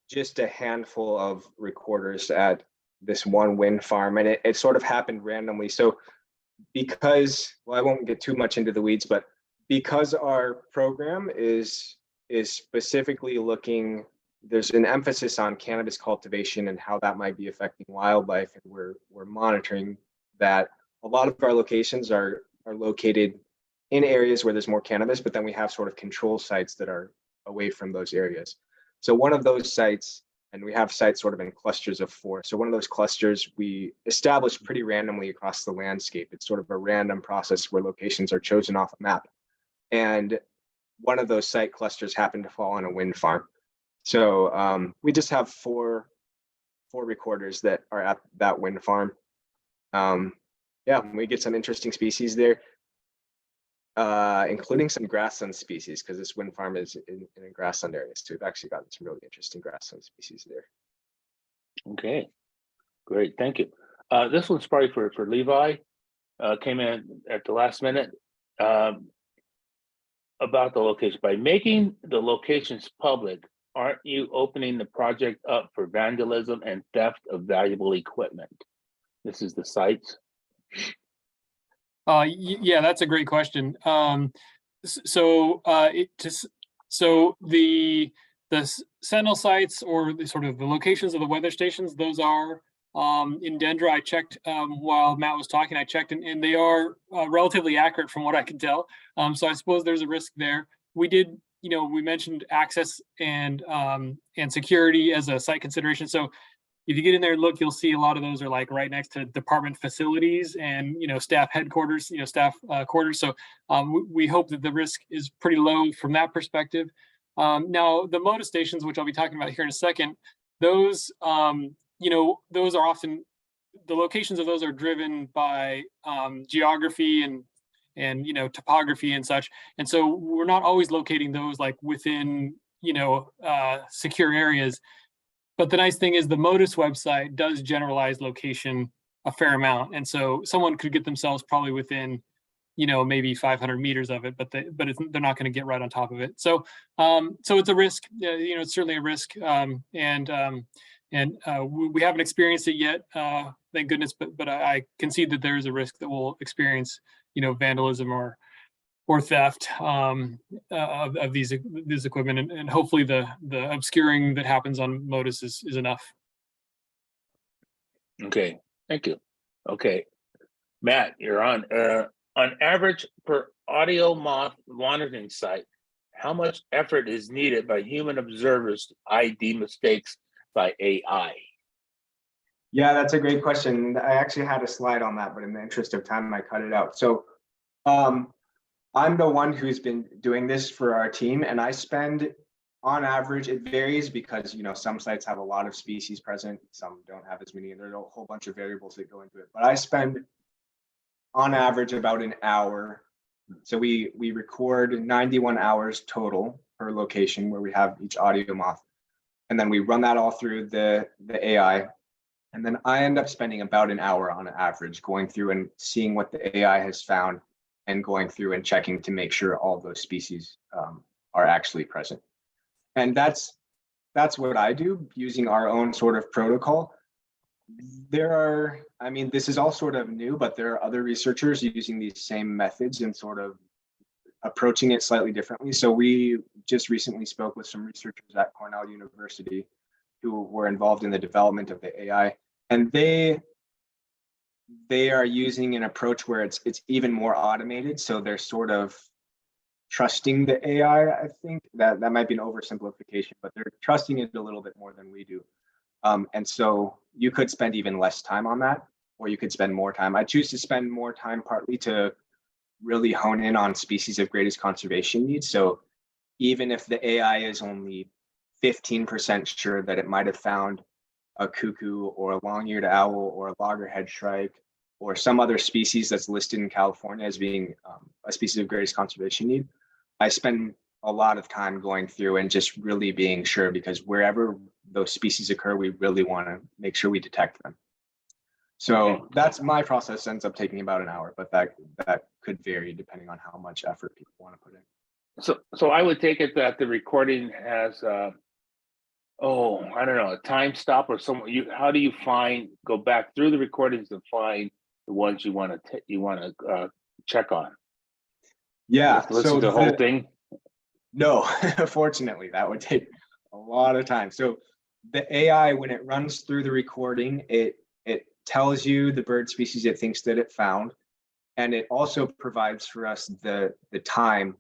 just a handful of recorders at this one wind farm, and it sort of happened randomly. So because, well, I won't get too much into the weeds, but because our program is specifically looking, there's an emphasis on cannabis cultivation and how that might be affecting wildlife, and we're monitoring that. A lot of our locations are located in areas where there's more cannabis, but then we have sort of control sites that are away from those areas. So one of those sites, and we have sites sort of in clusters of 4. So one of those clusters we established pretty randomly across the landscape. It's sort of a random process where locations are chosen off a map. And one of those site clusters happened to fall on a wind farm. So we just have four recorders that are at that wind farm. Yeah, we get some interesting species there. Including some grassland species, because this wind farm is in a grassland area. So we've actually gotten some really interesting grassland species there. Okay, great, thank you. This one's probably for Levi. Came in at the last minute. About the location. By making the locations public, aren't you opening the project up for vandalism and theft of valuable equipment? This is the sites. Yeah, that's a great question. So the Sentinel sites, or the sort of the locations of the weather stations, those are in Dendra. I checked while Matt was talking. I checked, and they are relatively accurate from what I can tell. So I suppose there's a risk there. We did, we mentioned access and security as a site consideration. So if you get in there and look, you'll see a lot of those are like right next to department facilities and staff headquarters, staff quarters. So we hope that the risk is pretty low from that perspective. Now the MODA stations, which I'll be talking about here in a second, those those are often, the locations of those are driven by geography and topography and such. And so we're not always locating those like within secure areas. But the nice thing is the MODIS website does generalize location a fair amount. And so someone could get themselves probably within, maybe 500 meters of it, but they're not going to get right on top of it. So so it's a risk, it's certainly a risk. And we haven't experienced it yet, thank goodness, but I concede that there is a risk that we'll experience, vandalism or theft of these equipment, and hopefully the obscuring that happens on MODIS is enough. Okay, thank you. Okay, Matt, you're on. On average, per audio monitoring site, how much effort is needed by human observers to ID mistakes by AI? Yeah, that's a great question. I actually had a slide on that, but in the interest of time, I cut it out. So I'm the one who's been doing this for our team, and I spend, on average, it varies because some sites have a lot of species present, some don't have as many, and there's a whole bunch of variables that go into it. But I spend, on average, about an hour. So we record 91 hours total per location where we have each audio moth, and then we run that all through the AI, and then I end up spending about an hour on average going through and seeing what the AI has found, and going through and checking to make sure all those species are actually present. And that's that's what I do using our own sort of protocol. There are, I mean, this is all sort of new, but there are other researchers using these same methods and sort of approaching it slightly differently. So we just recently spoke with some researchers at Cornell University who were involved in the development of the AI, and they are using an approach where it's even more automated. So they're sort of trusting the AI. I think that might be an oversimplification, but they're trusting it a little bit more than we do. And so you could spend even less time on that, or you could spend more time. I choose to spend more time partly to really hone in on species of greatest conservation needs. So even if the AI is only 15% sure that it might have found a cuckoo or a long-eared owl or a loggerhead shrike or some other species that's listed in California as being a species of greatest conservation need, I spend a lot of time going through and just really being sure, because wherever those species occur, we really want to make sure we detect them. So that's my process. Ends up taking about an hour, but that could vary depending on how much effort people want to put in. So I would take it that the recording has I don't know, a time stop or some. How do you go back through the recordings and find the ones you want to check on? Yeah, listen to the whole thing. No, fortunately, that would take a lot of time. So the AI, when it runs through the recording, it tells you the bird species it thinks that it found, and it also provides for us the time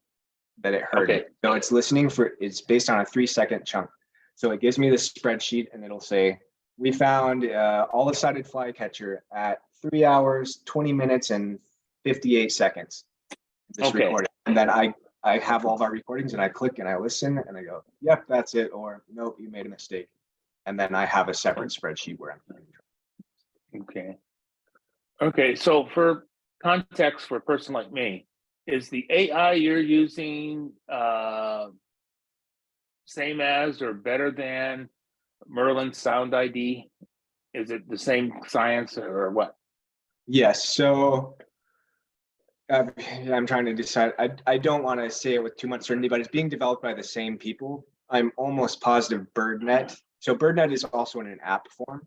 that it heard it. So it's based on a 3-second chunk. So it gives me the spreadsheet, and it'll say, we found olive-sided flycatcher at 3 hours, 20 minutes, and 58 seconds. This recording. And then I have all of our recordings, and I click and I listen and I go, yep, that's it. Or nope, you made a mistake. And then I have a separate spreadsheet where I'm doing it. Okay. So for context for a person like me, is the AI you're using same as or better than Merlin Sound ID? Is it the same science or what? Yes. So I'm trying to decide. I don't want to say it with too much certainty, but it's being developed by the same people. I'm almost positive BirdNet. So BirdNet is also in an app form,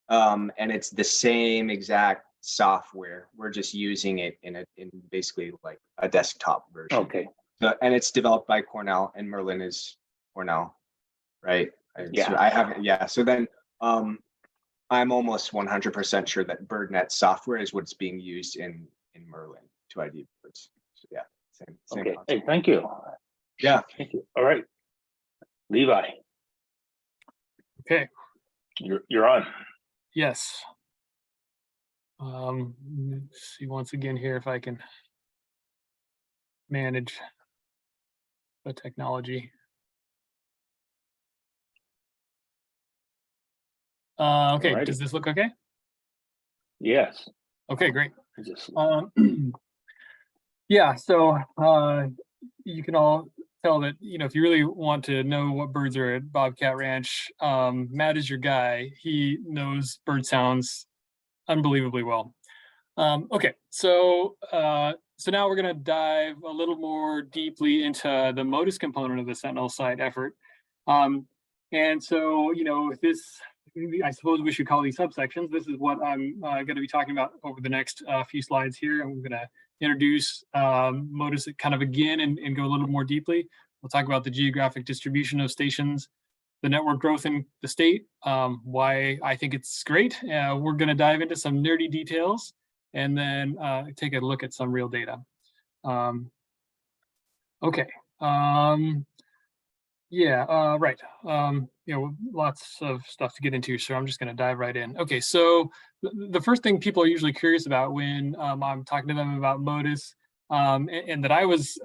and it's the same exact software. We're just using it in basically like a desktop version. Okay. So, and it's developed by Cornell, and Merlin is Cornell, right? Yeah. So I haven't. Yeah. So then, I'm almost 100% sure that BirdNet software is what's being used in Merlin to ID birds. So yeah, same Okay. concept. Hey, thank you. Yeah. Thank you. All right, Levi. Okay. You're on. Yes. Let's see once again here if I can manage the technology. Okay, Alrighty. does this look okay? Yes. Okay, great. Just Yeah, so you can all tell that, if you really want to know what birds are at Bobcat Ranch, Matt is your guy. He knows bird sounds unbelievably well. Okay, so now we're going to dive a little more deeply into the MODIS component of the Sentinel site effort. And so, this, I suppose we should call these subsections. This is what I'm going to be talking about over the next few slides here. I'm going to introduce MODIS kind of again and go a little more deeply. We'll talk about the geographic distribution of stations, the network growth in the state, why I think it's great. We're going to dive into some nerdy details and then take a look at some real data. Okay. Yeah, right. Lots of stuff to get into, so I'm just going to dive right in. Okay, so the first thing people are usually curious about when I'm talking to them about MODIS, and that I was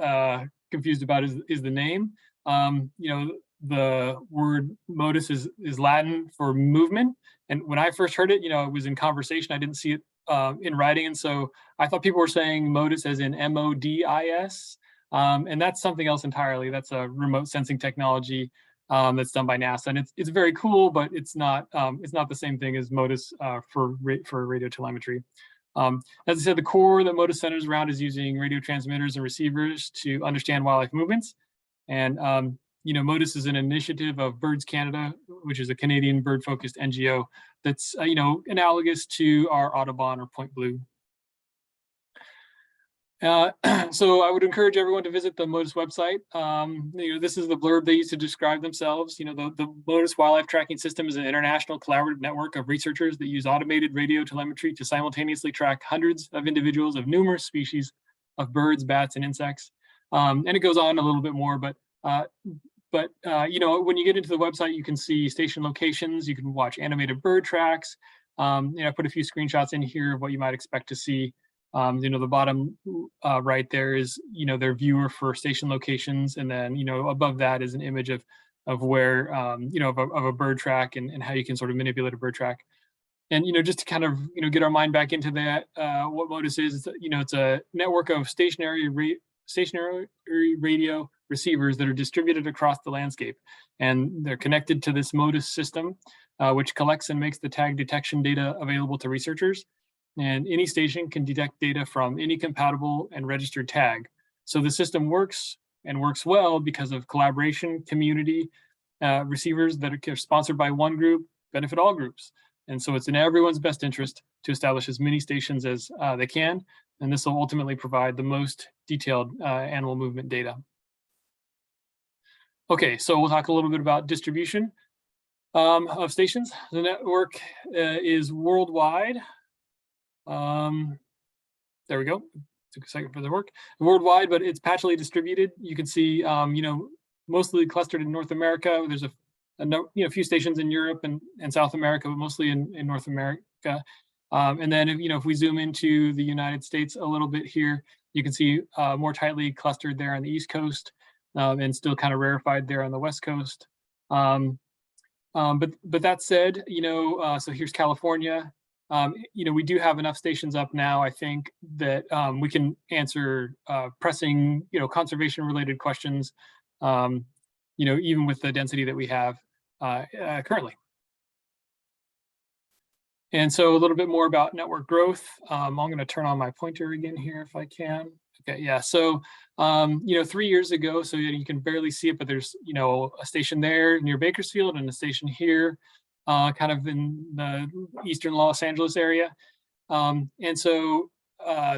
confused about is the name. The word MODIS is Latin for movement, and when I first heard it, it was in conversation. I didn't see it in writing, and so I thought people were saying MODIS as in MODIS. And that's something else entirely. That's a remote sensing technology that's done by NASA, and it's very cool, but it's not the same thing as MODIS for radio telemetry. As I said, the core that MODIS centers around is using radio transmitters and receivers to understand wildlife movements. And MODIS is an initiative of Birds Canada, which is a Canadian bird-focused NGO that's, analogous to our Audubon or Point Blue. So I would encourage everyone to visit the MODIS website. This is the blurb they use to describe themselves. The MODIS wildlife tracking system is an international collaborative network of researchers that use automated radio telemetry to simultaneously track hundreds of individuals of numerous species of birds, bats, and insects. And it goes on a little bit more, but when you get into the website, you can see station locations, you can watch animated bird tracks. I put a few screenshots in here of what you might expect to see. The bottom right there is, their viewer for station locations. And then, above that is an image of where, of a bird track and how you can sort of manipulate a bird track. And, just to kind of, get our mind back into that, what MODIS is, it's a network of stationary radio receivers that are distributed across the landscape. And they're connected to this MODIS system, which collects and makes the tag detection data available to researchers. And any station can detect data from any compatible and registered tag. So the system works and works well because of collaboration, community, receivers that are sponsored by one group benefit all groups. And so it's in everyone's best interest to establish as many stations as they can. And this will ultimately provide the most detailed animal movement data. Okay, so we'll talk a little bit about distribution of stations. The network is worldwide. There we go. Took a second for the work. Worldwide, but it's patchily distributed. You can see, mostly clustered in North America. There's a few stations in Europe and South America, but mostly in North America. And then, if we zoom into the United States a little bit here, you can see more tightly clustered there on the East Coast, and still kind of rarefied there on the West Coast. But that said, so here's California. We do have enough stations up now, I think, that we can answer pressing, conservation related questions, even with the density that we have currently. And so a little bit more about network growth. I'm going to turn on my pointer again here if I can. Okay, yeah, so, 3 years ago, so you can barely see it, but there's, a station there near Bakersfield and a station here, kind of in the eastern Los Angeles area. And so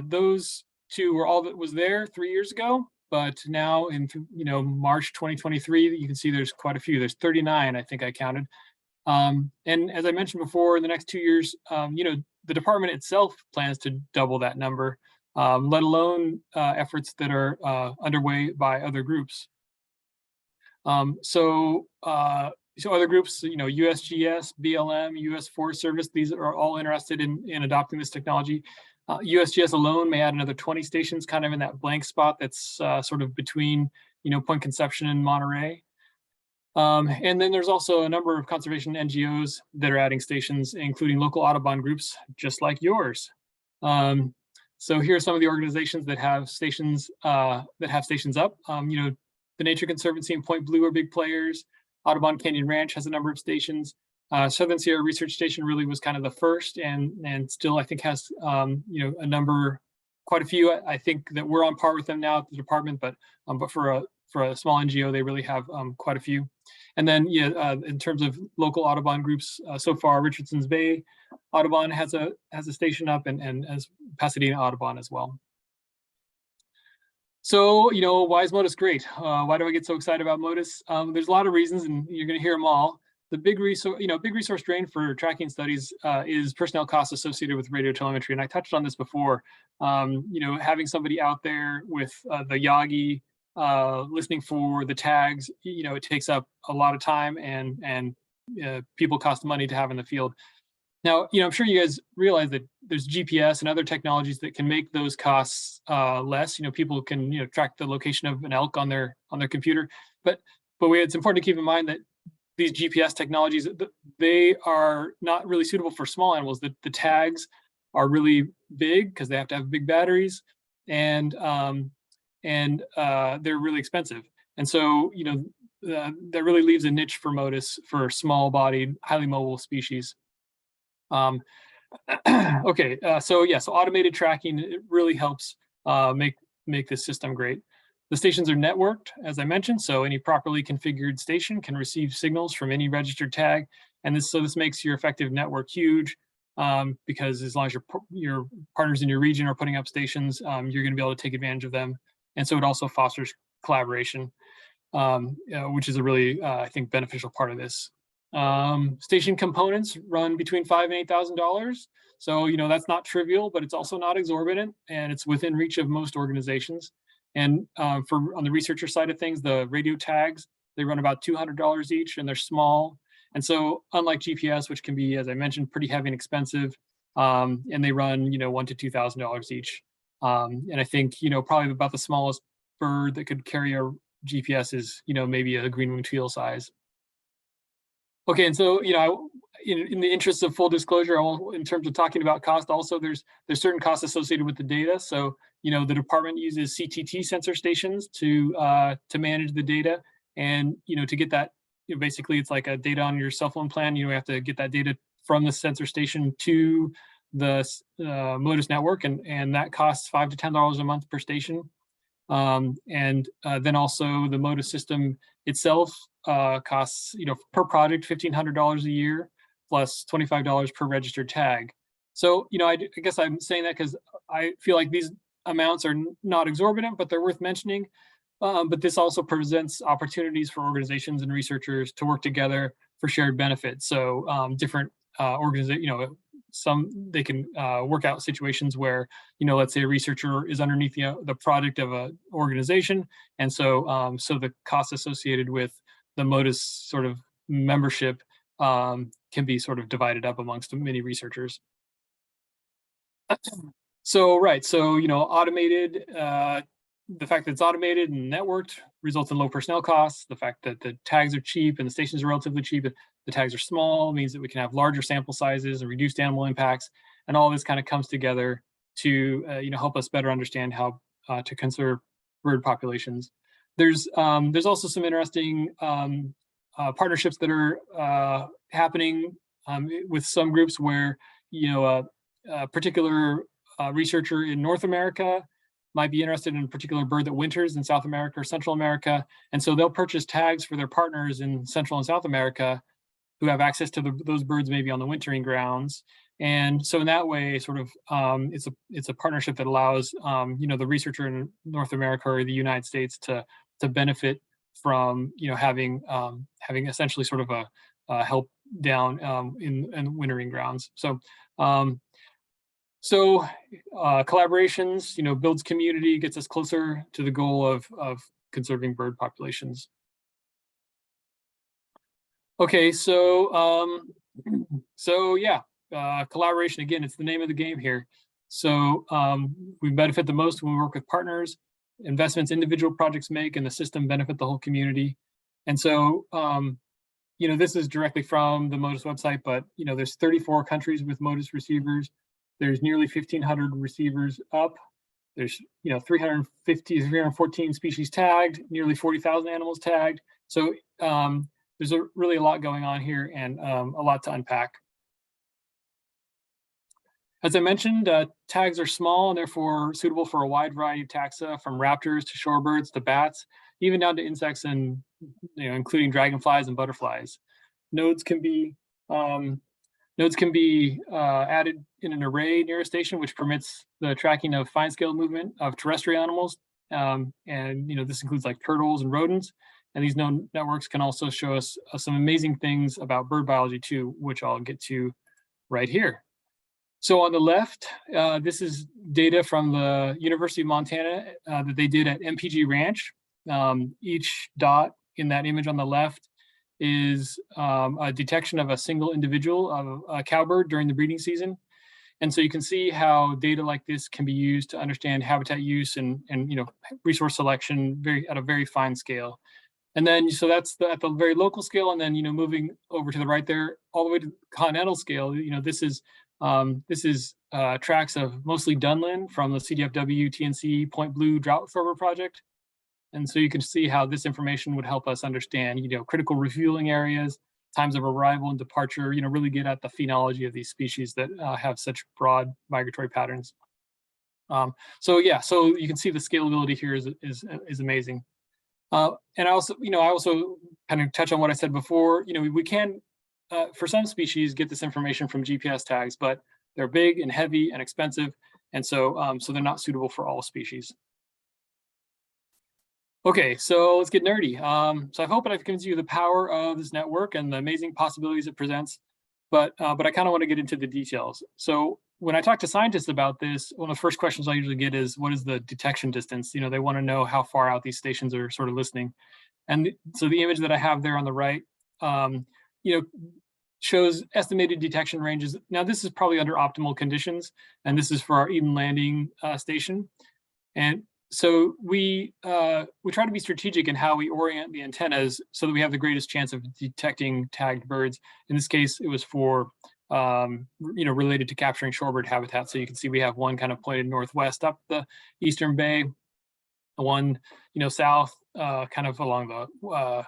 those two were all that was there 3 years ago, but now in, March 2023, you can see there's quite a few. There's 39, I think I counted. And as I mentioned before, in the next 2 years, the department itself plans to double that number, let alone efforts that are underway by other groups. So other groups, USGS, BLM, US Forest Service, these are all interested in adopting this technology. USGS alone may add another 20 stations, kind of in that blank spot that's sort of between, Point Conception and Monterey. And then there's also a number of conservation NGOs that are adding stations, including local Audubon groups, just like yours. So here are some of the organizations that have stations up. The Nature Conservancy and Point Blue are big players. Audubon Canyon Ranch has a number of stations. Southern Sierra Research Station really was kind of the first, and still I think has a number, quite a few. I think that we're on par with them now at the department, but for a small NGO, they really have quite a few. And then in terms of local Audubon groups, so far Richardson's Bay Audubon has a station up, and as Pasadena Audubon as well. So, why is MODIS great? Why do I get so excited about MODIS? There's a lot of reasons, and you're going to hear them all. The big resource drain for tracking studies is personnel costs associated with radio telemetry, and I touched on this before. Having somebody out there with the Yagi, listening for the tags, it takes up a lot of time, and people cost money to have in the field. Now, I'm sure you guys realize that there's GPS and other technologies that can make those costs less. People can track the location of an elk on their computer, but it's important to keep in mind that these GPS technologies, they are not really suitable for small animals. The tags are really big because they have to have big batteries, and they're really expensive. And so that really leaves a niche for MODIS for small-bodied, highly mobile species. Okay, so automated tracking, it really helps make this system great. The stations are networked, as I mentioned, so any properly configured station can receive signals from any registered tag. And this makes your effective network huge, because as long as your partners in your region are putting up stations, you're going to be able to take advantage of them. And so it also fosters collaboration, which is a really, I think, beneficial part of this. Station components run between $5,000 and $8,000. So, that's not trivial, but it's also not exorbitant, and it's within reach of most organizations. And on the researcher side of things, the radio tags, they run about $200 each, and they're small. And so unlike GPS, which can be, as I mentioned, pretty heavy and expensive, and they run, $1,000 to $2,000 each. And I think, probably about the smallest bird that could carry a GPS is, maybe a green-winged teal size. Okay, and so, in the interest of full disclosure, in terms of talking about cost, also there's certain costs associated with the data. So, the department uses CTT sensor stations to manage the data, and to get that, basically it's like a data on your cell phone plan. You have to get that data from the sensor station to the Modus network, and that costs $5 to $10 a month per station. And then also the Modus system itself costs, per project $1,500 a year plus $25 per registered tag. So, I guess I'm saying that because I feel like these amounts are not exorbitant, but they're worth mentioning. But this also presents opportunities for organizations and researchers to work together for shared benefits. So different organizations, they can work out situations where, let's say a researcher is underneath the product of an organization. And so, so the costs associated with the Modus sort of membership can be sort of divided up amongst many researchers. So, right, so, automated, the fact that it's automated and networked results in low personnel costs. The fact that the tags are cheap and the stations are relatively cheap, the tags are small, means that we can have larger sample sizes and reduced animal impacts. And all this kind of comes together to help us better understand how to conserve bird populations. There's also some interesting partnerships that are happening with some groups where a particular researcher in North America might be interested in a particular bird that winters in South America or Central America. And so they'll purchase tags for their partners in Central and South America who have access to those birds maybe on the wintering grounds. And so in that way, sort of, it's a partnership that allows, the researcher in North America or the United States to benefit from, having essentially sort of a help down in wintering grounds. So, collaborations, builds community, gets us closer to the goal of conserving bird populations. Okay, so yeah, collaboration, again, it's the name of the game here. So we benefit the most when we work with partners. Investments individual projects make and the system benefit the whole community. And so, this is directly from the Modus website, but there's 34 countries with Modus receivers. There's nearly 1,500 receivers up. There's 314 species tagged, nearly 40,000 animals tagged. So there's really a lot going on here and a lot to unpack. As I mentioned, tags are small and therefore suitable for a wide variety of taxa, from raptors to shorebirds to bats, even down to insects and including dragonflies and butterflies. Nodes can be added in an array near a station, which permits the tracking of fine-scale movement of terrestrial animals. And this includes like turtles and rodents. And these node networks can also show us some amazing things about bird biology too, which I'll get to right here. So on the left, this is data from the University of Montana that they did at MPG Ranch. Each dot in that image on the left is a detection of a single individual of a cowbird during the breeding season. And so you can see how data like this can be used to understand habitat use and resource selection at a very fine scale. And then, so that's at the very local scale. And then, moving over to the right there, all the way to the continental scale, this is tracks of mostly dunlin from the CDFW TNC Point Blue Drought Absorber project. And so you can see how this information would help us understand, critical refueling areas, times of arrival and departure, really get at the phenology of these species that have such broad migratory patterns. So yeah, so you can see the scalability here is amazing. And I also kind of touch on what I said before. We can, for some species, get this information from GPS tags, but they're big and heavy and expensive, and so they're not suitable for all species. Okay, so let's get nerdy. So I hope I've convinced you the power of this network and the amazing possibilities it presents, but I kind of want to get into the details. So when I talk to scientists about this, one of the first questions I usually get is, what is the detection distance? They want to know how far out these stations are sort of listening. And so the image that I have there on the right, shows estimated detection ranges. Now this is probably under optimal conditions, and this is for our Eden Landing station. And so we try to be strategic in how we orient the antennas so that we have the greatest chance of detecting tagged birds. In this case, it was for related to capturing shorebird habitat. So you can see we have one kind of pointed northwest up the eastern bay, one south kind of along the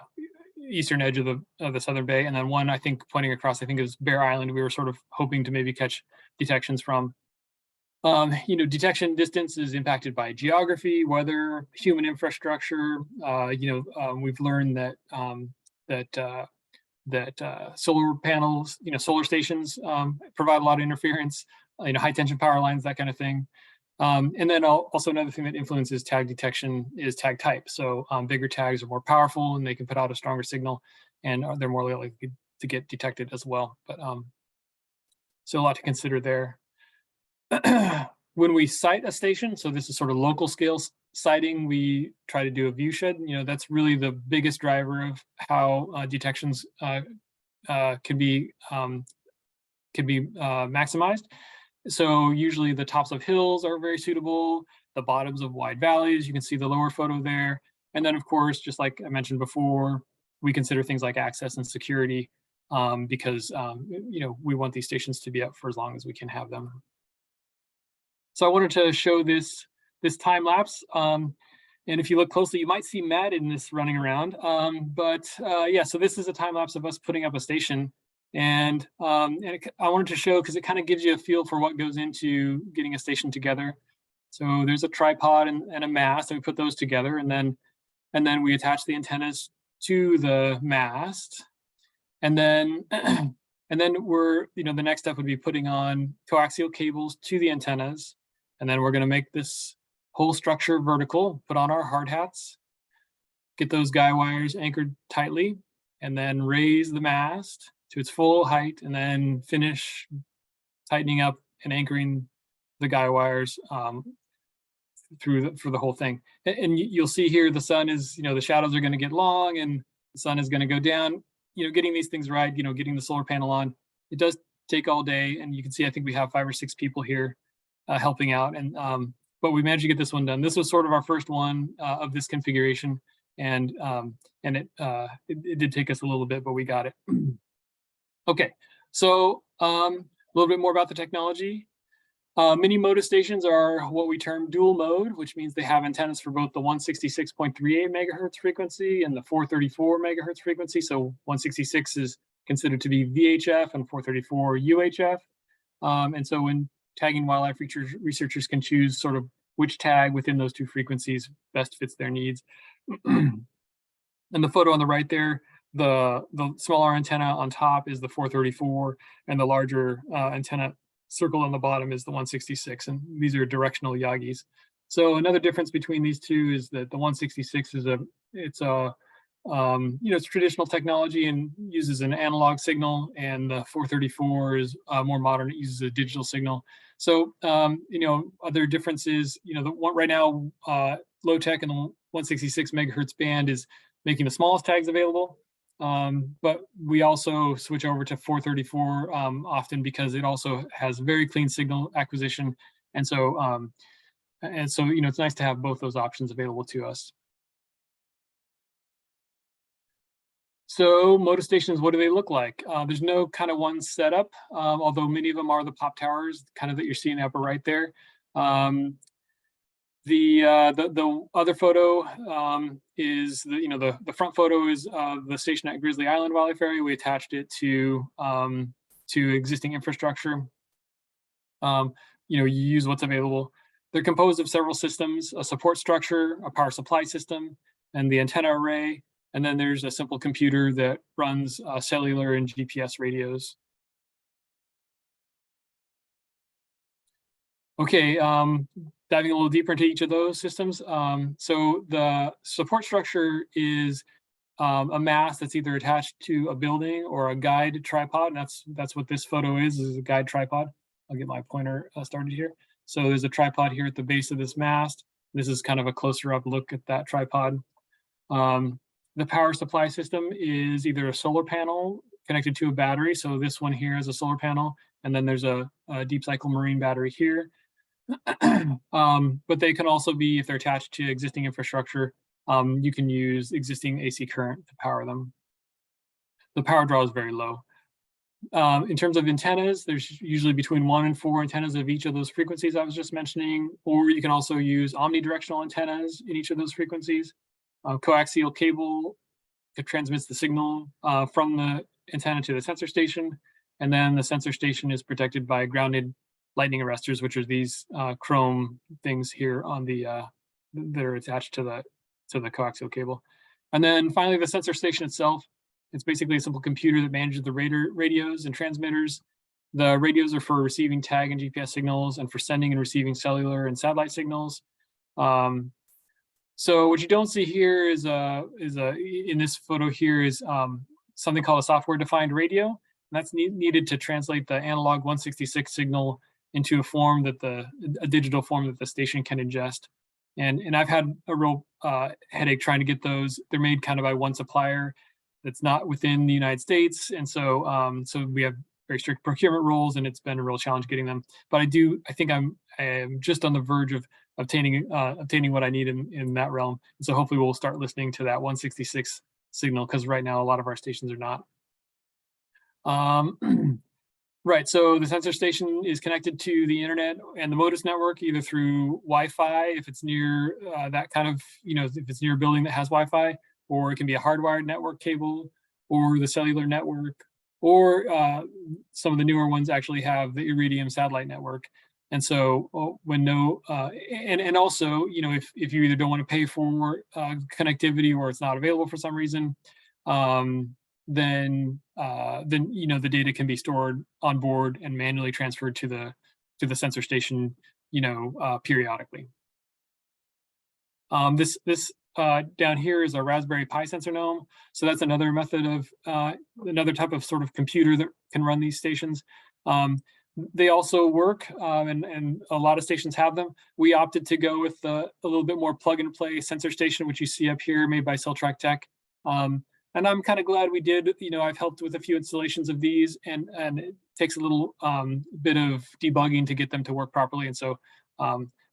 eastern edge of the southern bay, and then one I think pointing across, I think it was Bear Island, we were sort of hoping to maybe catch detections from. Detection distance is impacted by geography, weather, human infrastructure. We've learned that solar panels, solar stations provide a lot of interference, high tension power lines, that kind of thing. And then also another thing that influences tag detection is tag type. So bigger tags are more powerful and they can put out a stronger signal, and they're more likely to get detected as well. But so a lot to consider there. When we site a station, so this is sort of local scale siting, we try to do a view shed. That's really the biggest driver of how detections can be maximized. So usually the tops of hills are very suitable, the bottoms of wide valleys. You can see the lower photo there. And then of course, just like I mentioned before, we consider things like access and security because we want these stations to be up for as long as we can have them. So I wanted to show this time lapse. And if you look closely, you might see Matt in this running around. Yeah, so this is a time lapse of us putting up a station. And I wanted to show because it kind of gives you a feel for what goes into getting a station together. So there's a tripod and a mast, and we put those together, and then we attach the antennas to the mast, and then we're the next step would be putting on coaxial cables to the antennas, and then we're going to make this whole structure vertical, put on our hard hats, get those guy wires anchored tightly, and then raise the mast to its full height, and then finish tightening up and anchoring the guy wires for the whole thing. And you'll see here the sun is, the shadows are going to get long and the sun is going to go down. Getting these things right, getting the solar panel on, it does take all day. And you can see, I think we have 5 or 6 people here helping out. And but we managed to get this one done. This was sort of our first one of this configuration, and it did take us a little bit, but we got it. Okay, so a little bit more about the technology. Mini MODA stations are what we term dual mode, which means they have antennas for both the 166.38 megahertz frequency and the 434 megahertz frequency. So 166 is considered to be VHF and 434 UHF. And so when tagging wildlife researchers can choose sort of which tag within those two frequencies best fits their needs. And the photo on the right there, the smaller antenna on top is the 434, and the larger antenna circle on the bottom is the 166, and these are directional Yagis. So another difference between these two is that the 166 is it's traditional technology and uses an analog signal, and the 434 is more modern, it uses a digital signal. So other differences, the one right now, low tech in the 166 megahertz band is making the smallest tags available. But we also switch over to 434 often because it also has very clean signal acquisition. And so it's nice to have both those options available to us. So MODA stations, what do they look like? There's no kind of one setup, although many of them are the pop towers, kind of that you're seeing upper right there. The other photo is the front photo is the station at Grizzly Island Wildlife Area. We attached it to existing infrastructure. You use what's available. They're composed of several systems: a support structure, a power supply system, and the antenna array. And then there's a simple computer that runs cellular and GPS radios. Okay, diving a little deeper into each of those systems. So the support structure is a mast that's either attached to a building or a guide tripod. And that's what this photo is a guide tripod. I'll get my pointer started here. So there's a tripod here at the base of this mast. This is kind of a closer up look at that tripod. The power supply system is either a solar panel connected to a battery. So this one here is a solar panel, and then there's a deep cycle marine battery here. But they can also be, if they're attached to existing infrastructure, you can use existing AC current to power them. The power draw is very low. In terms of antennas, there's usually between 1 and 4 antennas of each of those frequencies I was just mentioning, or you can also use omnidirectional antennas in each of those frequencies. Coaxial cable that transmits the signal from the antenna to the sensor station, and then the sensor station is protected by grounded lightning arresters, which are these chrome things here on the that are attached to the coaxial cable. And then finally, the sensor station itself. It's basically a simple computer that manages the radios and transmitters. The radios are for receiving tag and GPS signals, and for sending and receiving cellular and satellite signals. So what you don't see here is in this photo here is something called a software-defined radio. And that's needed to translate the analog 166 signal into a digital form that the station can ingest. And I've had a real headache trying to get those. They're made kind of by one supplier that's not within the United States, and so so we have very strict procurement rules, and it's been a real challenge getting them. But I think I'm just on the verge of obtaining what I need in that realm. And so hopefully we'll start listening to that 166 signal, because right now a lot of our stations are not. Right, so the sensor station is connected to the internet and the MODIS network, either through Wi-Fi, if it's near that kind of, if it's near a building that has Wi-Fi, or it can be a hardwired network cable, or the cellular network, or some of the newer ones actually have the Iridium satellite network. And so when and also, if you either don't want to pay for connectivity, or it's not available for some reason, then the data can be stored on board and manually transferred to the sensor station, periodically. This down here is a Raspberry Pi sensor gnome. So that's another method of another type of sort of computer that can run these stations. They also work, and a lot of stations have them. We opted to go with a little bit more plug and play sensor station, which you see up here, made by Celltrack Tech. And I'm kind of glad we did. I've helped with a few installations of these, and it takes a little bit of debugging to get them to work properly. And so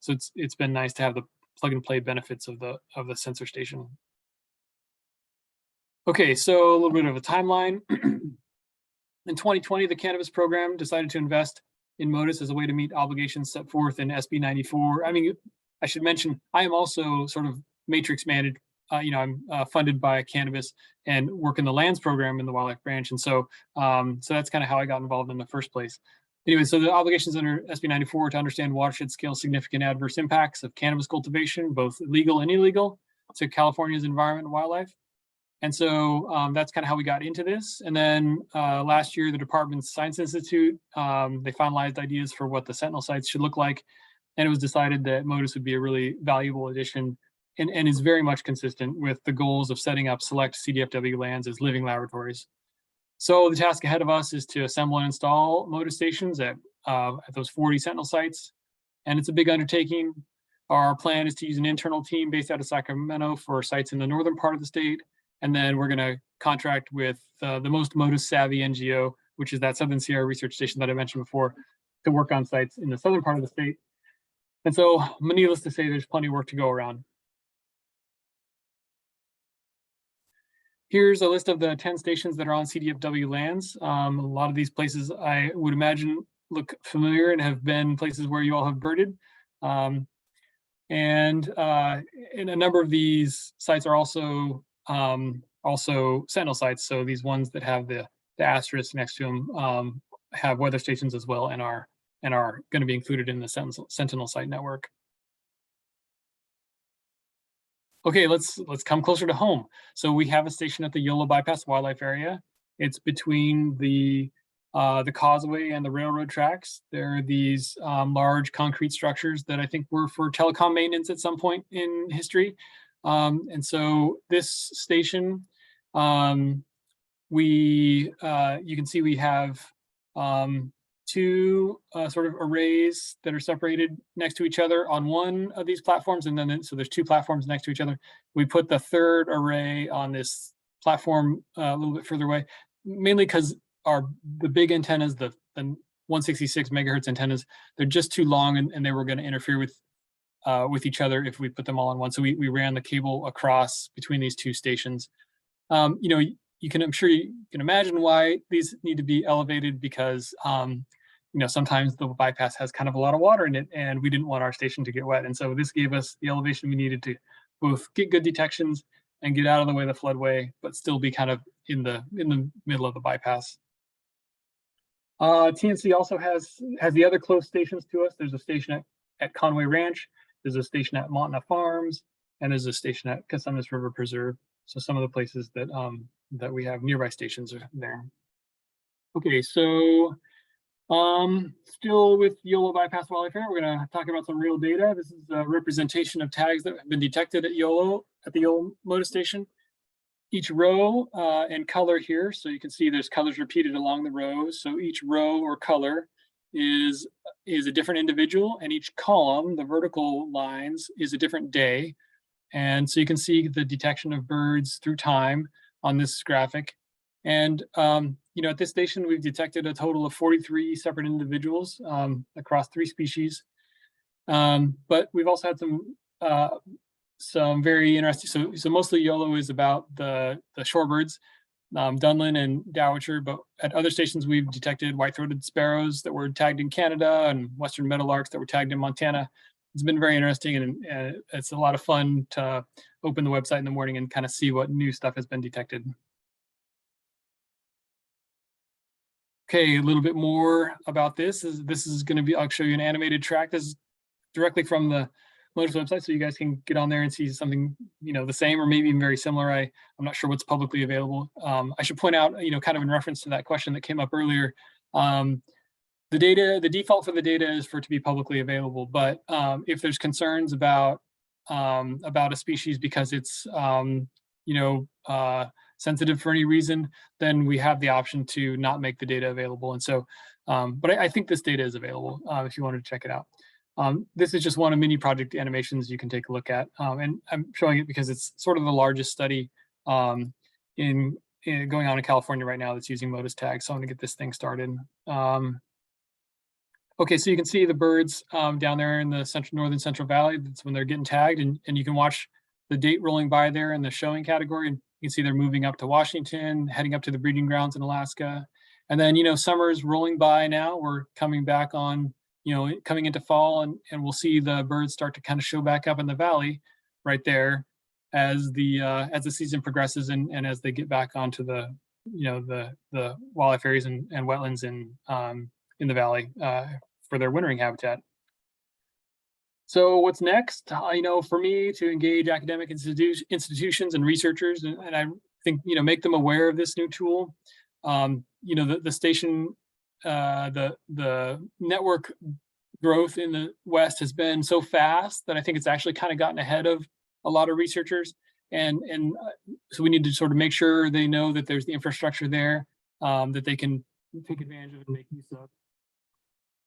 it's been nice to have the plug and play benefits of the sensor station. Okay, so a little bit of a timeline. In 2020, the cannabis program decided to invest in MODIS as a way to meet obligations set forth in SB 94. I mean, I should mention, I am also sort of matrix managed. I'm funded by cannabis and work in the lands program in the wildlife branch. And so that's kind of how I got involved in the first place. Anyway, so the obligations under SB 94 to understand watershed scale significant adverse impacts of cannabis cultivation, both legal and illegal, to California's environment and wildlife. And so that's kind of how we got into this. And then last year, the Department's Science Institute, they finalized ideas for what the Sentinel sites should look like. And it was decided that MODIS would be a really valuable addition, and is very much consistent with the goals of setting up select CDFW lands as living laboratories. So the task ahead of us is to assemble and install MODIS stations at those 40 Sentinel sites. And it's a big undertaking. Our plan is to use an internal team based out of Sacramento for sites in the northern part of the state. And then we're going to contract with the most MODIS savvy NGO, which is that Southern Sierra Research Station that I mentioned before, to work on sites in the southern part of the state. And so, needless to say, there's plenty of work to go around. Here's a list of the 10 stations that are on CDFW lands. A lot of these places I would imagine look familiar and have been places where you all have birded. And a number of these sites are also Sentinel sites. So these ones that have the asterisk next to them have weather stations as well, and are going to be included in the Sentinel site network. Okay, let's come closer to home. So we have a station at the Yolo Bypass Wildlife Area. It's between the causeway and the railroad tracks. There are these large concrete structures that I think were for telecom maintenance at some point in history. And so this station, you can see we have two sort of arrays that are separated next to each other on one of these platforms, and then so there's two platforms next to each other. We put the third array on this platform a little bit further away, mainly because the big antennas, the 166 megahertz antennas, they're just too long, and they were going to interfere with each other if we put them all on one. So we ran the cable across between these two stations. I'm sure you can imagine why these need to be elevated, because sometimes the bypass has kind of a lot of water in it, and we didn't want our station to get wet. And so this gave us the elevation we needed to both get good detections and get out of the way of the floodway, but still be kind of in the middle of the bypass. TNC also has the other close stations to us. There's a station at Conway Ranch, there's a station at Montana Farms, and there's a station at Cosumnes River Preserve. So some of the places that we have nearby stations are there. Okay, so still with Yolo Bypass Wildlife Area, we're going to talk about some real data. This is a representation of tags that have been detected at the Yolo MODIS station. Each row and color here, so you can see there's colors repeated along the rows. So each row or color is a different individual, and each column, the vertical lines, is a different day. And so you can see the detection of birds through time on this graphic. And at this station, we've detected a total of 43 separate individuals across 3 species. But we've also had some very interesting, so mostly Yolo is about the shorebirds, Dunlin and Dowitcher, but at other stations we've detected white-throated sparrows that were tagged in Canada and western meadowlarks that were tagged in Montana. It's been very interesting, and it's a lot of fun to open the website in the morning and kind of see what new stuff has been detected. Okay, a little bit more about this. This is going to be, I'll show you an animated track. This is directly from the MODIS website, so you guys can get on there and see something, the same or maybe even very similar. I'm not sure what's publicly available. I should point out, kind of in reference to that question that came up earlier, the default for the data is for it to be publicly available. But if there's concerns about a species because it's sensitive for any reason, then we have the option to not make the data available. And so, but I think this data is available if you wanted to check it out. This is just one of many project animations you can take a look at. And I'm showing it because it's sort of the largest study going on in California right now that's using MODIS tags. So I'm gonna get this thing started. Okay, so you can see the birds down there in the northern Central Valley. That's when they're getting tagged, and you can watch the date rolling by there in the showing category. And you can see they're moving up to Washington, heading up to the breeding grounds in Alaska. And then, summer's rolling by now. We're coming back on, coming into fall, and we'll see the birds start to kind of show back up in the valley right there as the season progresses and as they get back onto the wildlife areas and wetlands in the valley for their wintering habitat. So what's next? For me to engage academic institutions and researchers, and I think, make them aware of this new tool. The station, the network growth in the West has been so fast that I think it's actually kind of gotten ahead of a lot of researchers. And so we need to sort of make sure they know that there's the infrastructure there that they can take advantage of and make use of.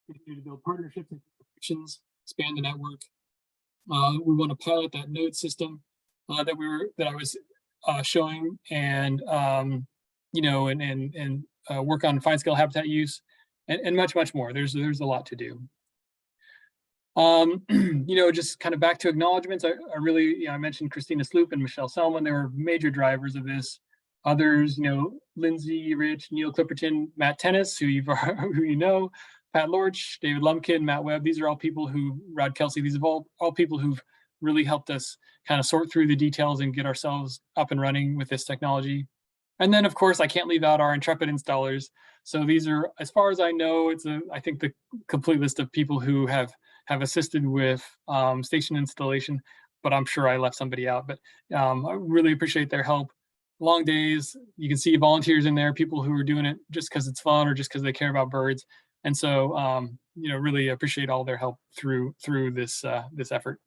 We need to build partnerships and connections, expand the network. We want to pilot that node system that I was showing, and work on fine scale habitat use, and much more. There's a lot to do. Just kind of back to acknowledgements. I mentioned Christina Sloop and Michelle Selman. They were major drivers of this. Others, Lindsay Rich, Neil Clipperton, Matt Tennis, who you know, Pat Lorch, David Lumpkin, Matt Webb. These are all people Rod Kelsey, these are all people who've really helped us kind of sort through the details and get ourselves up and running with this technology. And then, of course, I can't leave out our intrepid installers. So these are, as far as I know, I think the complete list of people who have assisted with station installation. but I'm sure I left somebody out. But I really appreciate their help. Long days, you can see volunteers in there, people who are doing it just because it's fun or just because they care about birds. And so, really appreciate all their help through this this effort.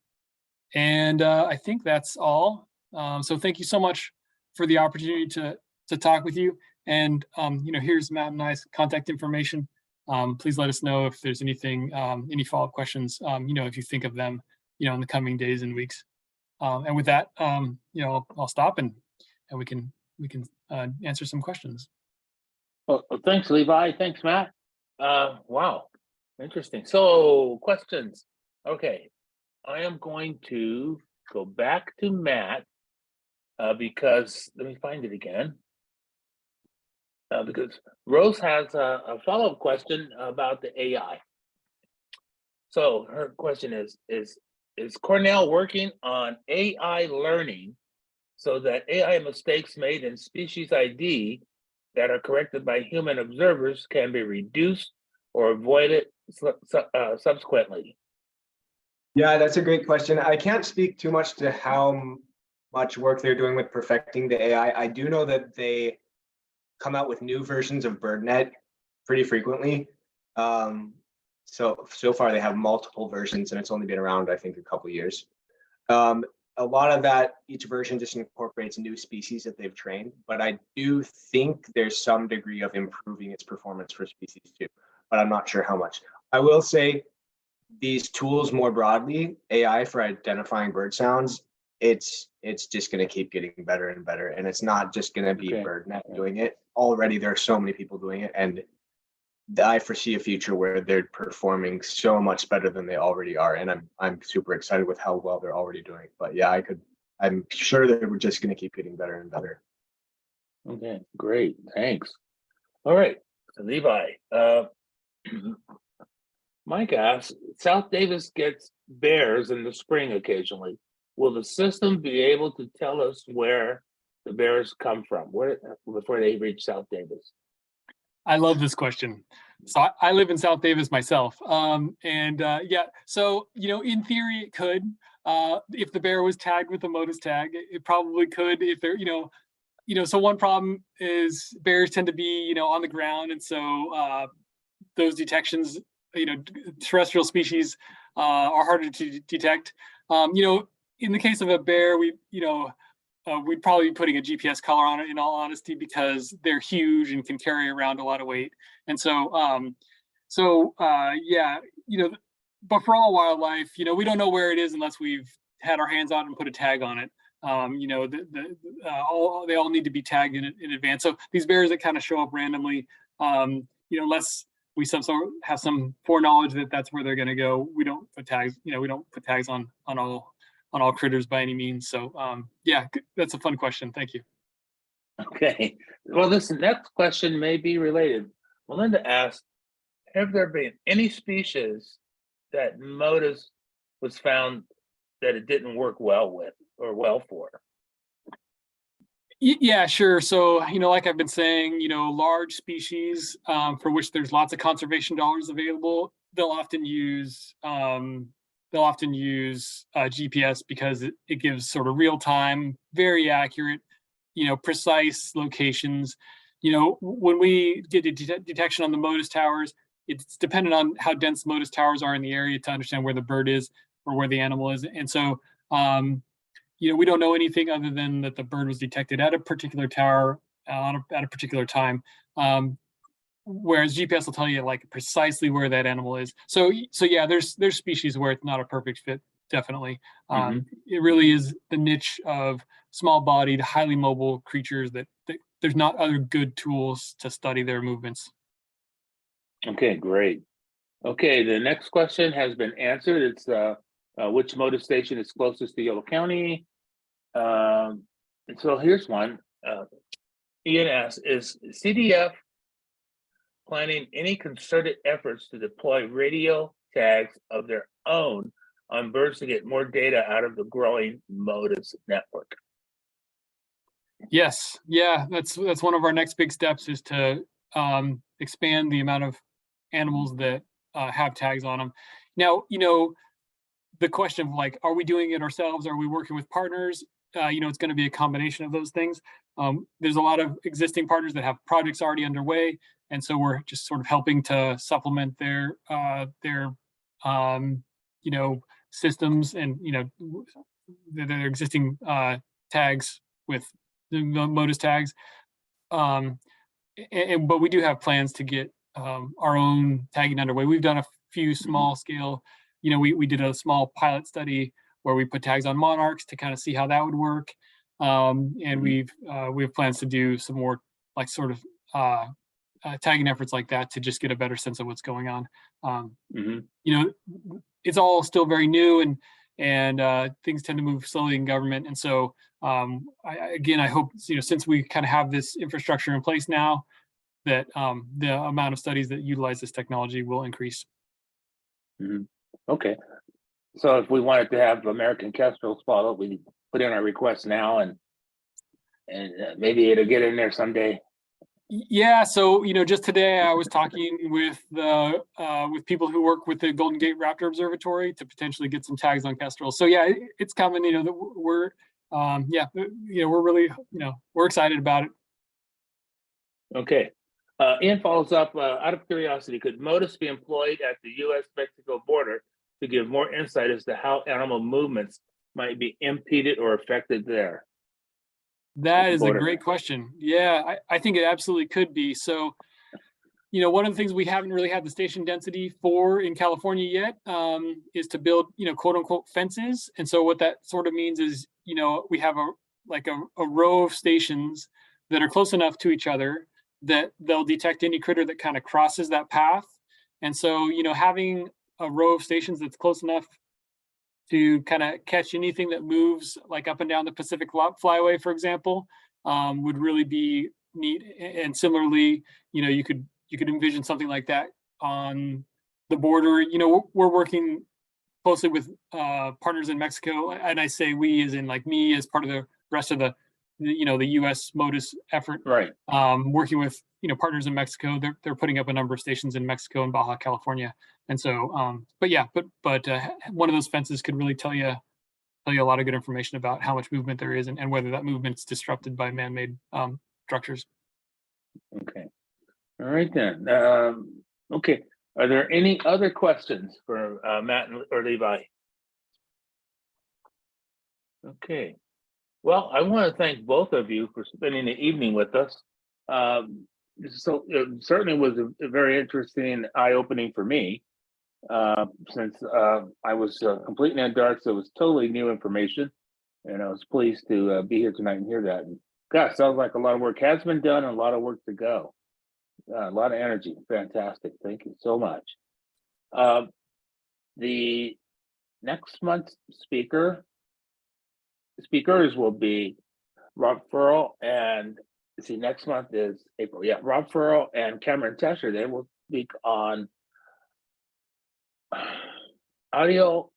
And I think that's all. So thank you so much for the opportunity to talk with you. And here's Matt and I's contact information. Please let us know if there's anything, any follow-up questions. If you think of them, in the coming days and weeks. And with that, I'll stop and we can answer some questions. Well, thanks, Levi. Thanks, Matt. Wow, interesting. So, questions. Okay, I am going to go back to Matt because let me find it again. Because Rose has a follow-up question about the AI. So her question is Cornell working on AI learning so that AI mistakes made in species ID that are corrected by human observers can be reduced or avoided subsequently? Yeah, that's a great question. I can't speak too much to how much work they're doing with perfecting the AI. I do know that they come out with new versions of BirdNet pretty frequently. So far they have multiple versions and it's only been around, I think, a couple of years. A lot of that, each version just incorporates new species that they've trained, but I do think there's some degree of improving its performance for species too, but I'm not sure how much. I will say these tools more broadly, AI for identifying bird sounds, it's just going to keep getting better and better. And it's not just going to be BirdNet doing it. Already there are so many people doing it. And I foresee a future where they're performing so much better than they already are. And I'm super excited with how well they're already doing. But yeah, I'm sure that we're just going to keep getting better and better. Okay, great. Thanks. All right. So Levi, Mike asks, South Davis gets bears in the spring occasionally. Will the system be able to tell us where the bears come from before they reach South Davis? I love this question. So I live in South Davis myself. So, in theory it could, if the bear was tagged with a MODIS tag, it probably could if they're, so one problem is bears tend to be, on the ground. And so those detections, terrestrial species are harder to detect. In the case of a bear, we'd probably be putting a GPS collar on it, in all honesty, because they're huge and can carry around a lot of weight. And so, but for all wildlife, we don't know where it is unless we've had our hands on it and put a tag on it. They all need to be tagged in advance. So these bears that kind of show up randomly, unless we have some foreknowledge that that's where they're going to go, we don't put tags. We don't put tags on all critters by any means. So that's a fun question. Thank you. Okay. Well, this next question may be related. Melinda asked, have there been any species that MODIS was found that it didn't work well with or well for? Yeah, sure. So, like I've been saying, large species for which there's lots of conservation dollars available, they'll often use GPS because it gives sort of real time, very accurate, precise locations. When we get a detection on the MODIS towers, it's dependent on how dense MODIS towers are in the area to understand where the bird is or where the animal is. And so, we don't know anything other than that the bird was detected at a particular tower at a particular time. Whereas GPS will tell you like precisely where that animal is. So yeah, there's species where it's not a perfect fit, definitely. It really is the niche of small-bodied, highly mobile creatures that there's not other good tools to study their movements. Okay, great. Okay, the next question has been answered. It's which MODIS station is closest to Yolo County? And so here's one. Ian asks, is CDF planning any concerted efforts to deploy radio tags of their own on birds to get more data out of the growing MODIS network? Yes, yeah, that's one of our next big steps, is to expand the amount of animals that have tags on them. Now, the question of like, are we doing it ourselves? Are we working with partners? It's going to be a combination of those things. There's a lot of existing partners that have projects already underway, and so we're just sort of helping to supplement their systems and their existing tags with the MODIS tags. But we do have plans to get our own tagging underway. We've done a few small scale. We did a small pilot study where we put tags on monarchs to kind of see how that would work. And we have plans to do some more like sort of tagging efforts like that to just get a better sense of what's going on. It's all still very new, and things tend to move slowly in government. And so I hope, since we kind of have this infrastructure in place now, that the amount of studies that utilize this technology will increase. Okay. So if we wanted to have American kestrels follow, we put in our request now, and maybe it'll get in there someday. Yeah. So just today I was talking with people who work with the Golden Gate Raptor Observatory to potentially get some tags on kestrels. So yeah, it's coming. We're we're really we're excited about it. Okay. Ian follows up, out of curiosity, could MODIS be employed at the U.S.-Mexico border to give more insight as to how animal movements might be impeded or affected there? That is a great question. Yeah, I think it absolutely could be. So, one of the things we haven't really had the station density for in California yet is to build, quote unquote fences. And so what that sort of means is, we have a row of stations that are close enough to each other that they'll detect any critter that kind of crosses that path. And so, having a row of stations that's close enough to kind of catch anything that moves like up and down the Pacific Flyway, for example, would really be neat. And similarly, you could envision something like that on the border. We're working closely with partners in Mexico, and I say we as in like me as part of the rest of the U.S. MODIS effort. Right. Working with partners in Mexico, they're putting up a number of stations in Mexico and Baja California, and so but one of those fences could really tell you a lot of good information about how much movement there is and whether that movement's disrupted by man-made structures. Okay. All right then. Okay. Are there any other questions for Matt or Levi? Okay. Well, I want to thank both of you for spending the evening with us. So it certainly was a very interesting, eye-opening for me, since I was completely in the dark, so it was totally new information, and I was pleased to be here tonight and hear that. And gosh, sounds like a lot of work has been done and a lot of work to go. A lot of energy. Fantastic. Thank you so much. The next month's speakers will be Rob Furl and next month is April. Yeah, Rob Furl and Cameron Tesher. They will speak on audio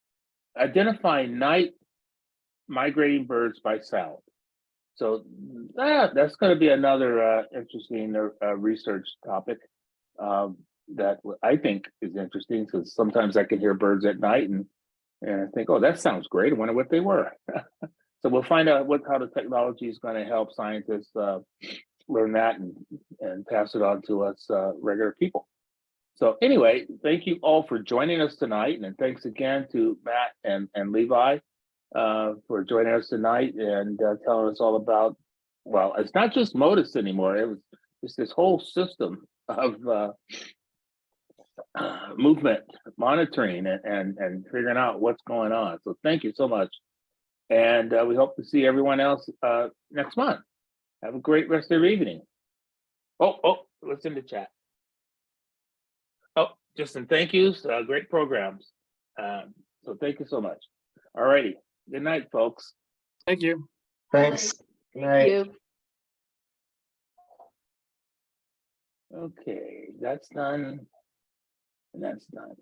identifying night migrating birds by sound. So that's going to be another interesting research topic that I think is interesting, because sometimes I can hear birds at night and I think, oh, that sounds great. I wonder what they were. So we'll find out how the technology is going to help scientists learn that and pass it on to us regular people. So anyway, thank you all for joining us tonight, and thanks again to Matt and Levi for joining us tonight and telling us all about, well, it's not just MODIS anymore. It's this whole system of movement monitoring and figuring out what's going on. So thank you so much. And we hope to see everyone else next month. Have a great rest of your evening. Oh, what's in the chat? Oh, just some thank yous, great programs. So thank you so much. All righty. Good night, folks. Thank you. Thanks. Good night. Thank you. Okay, that's done. And that's done.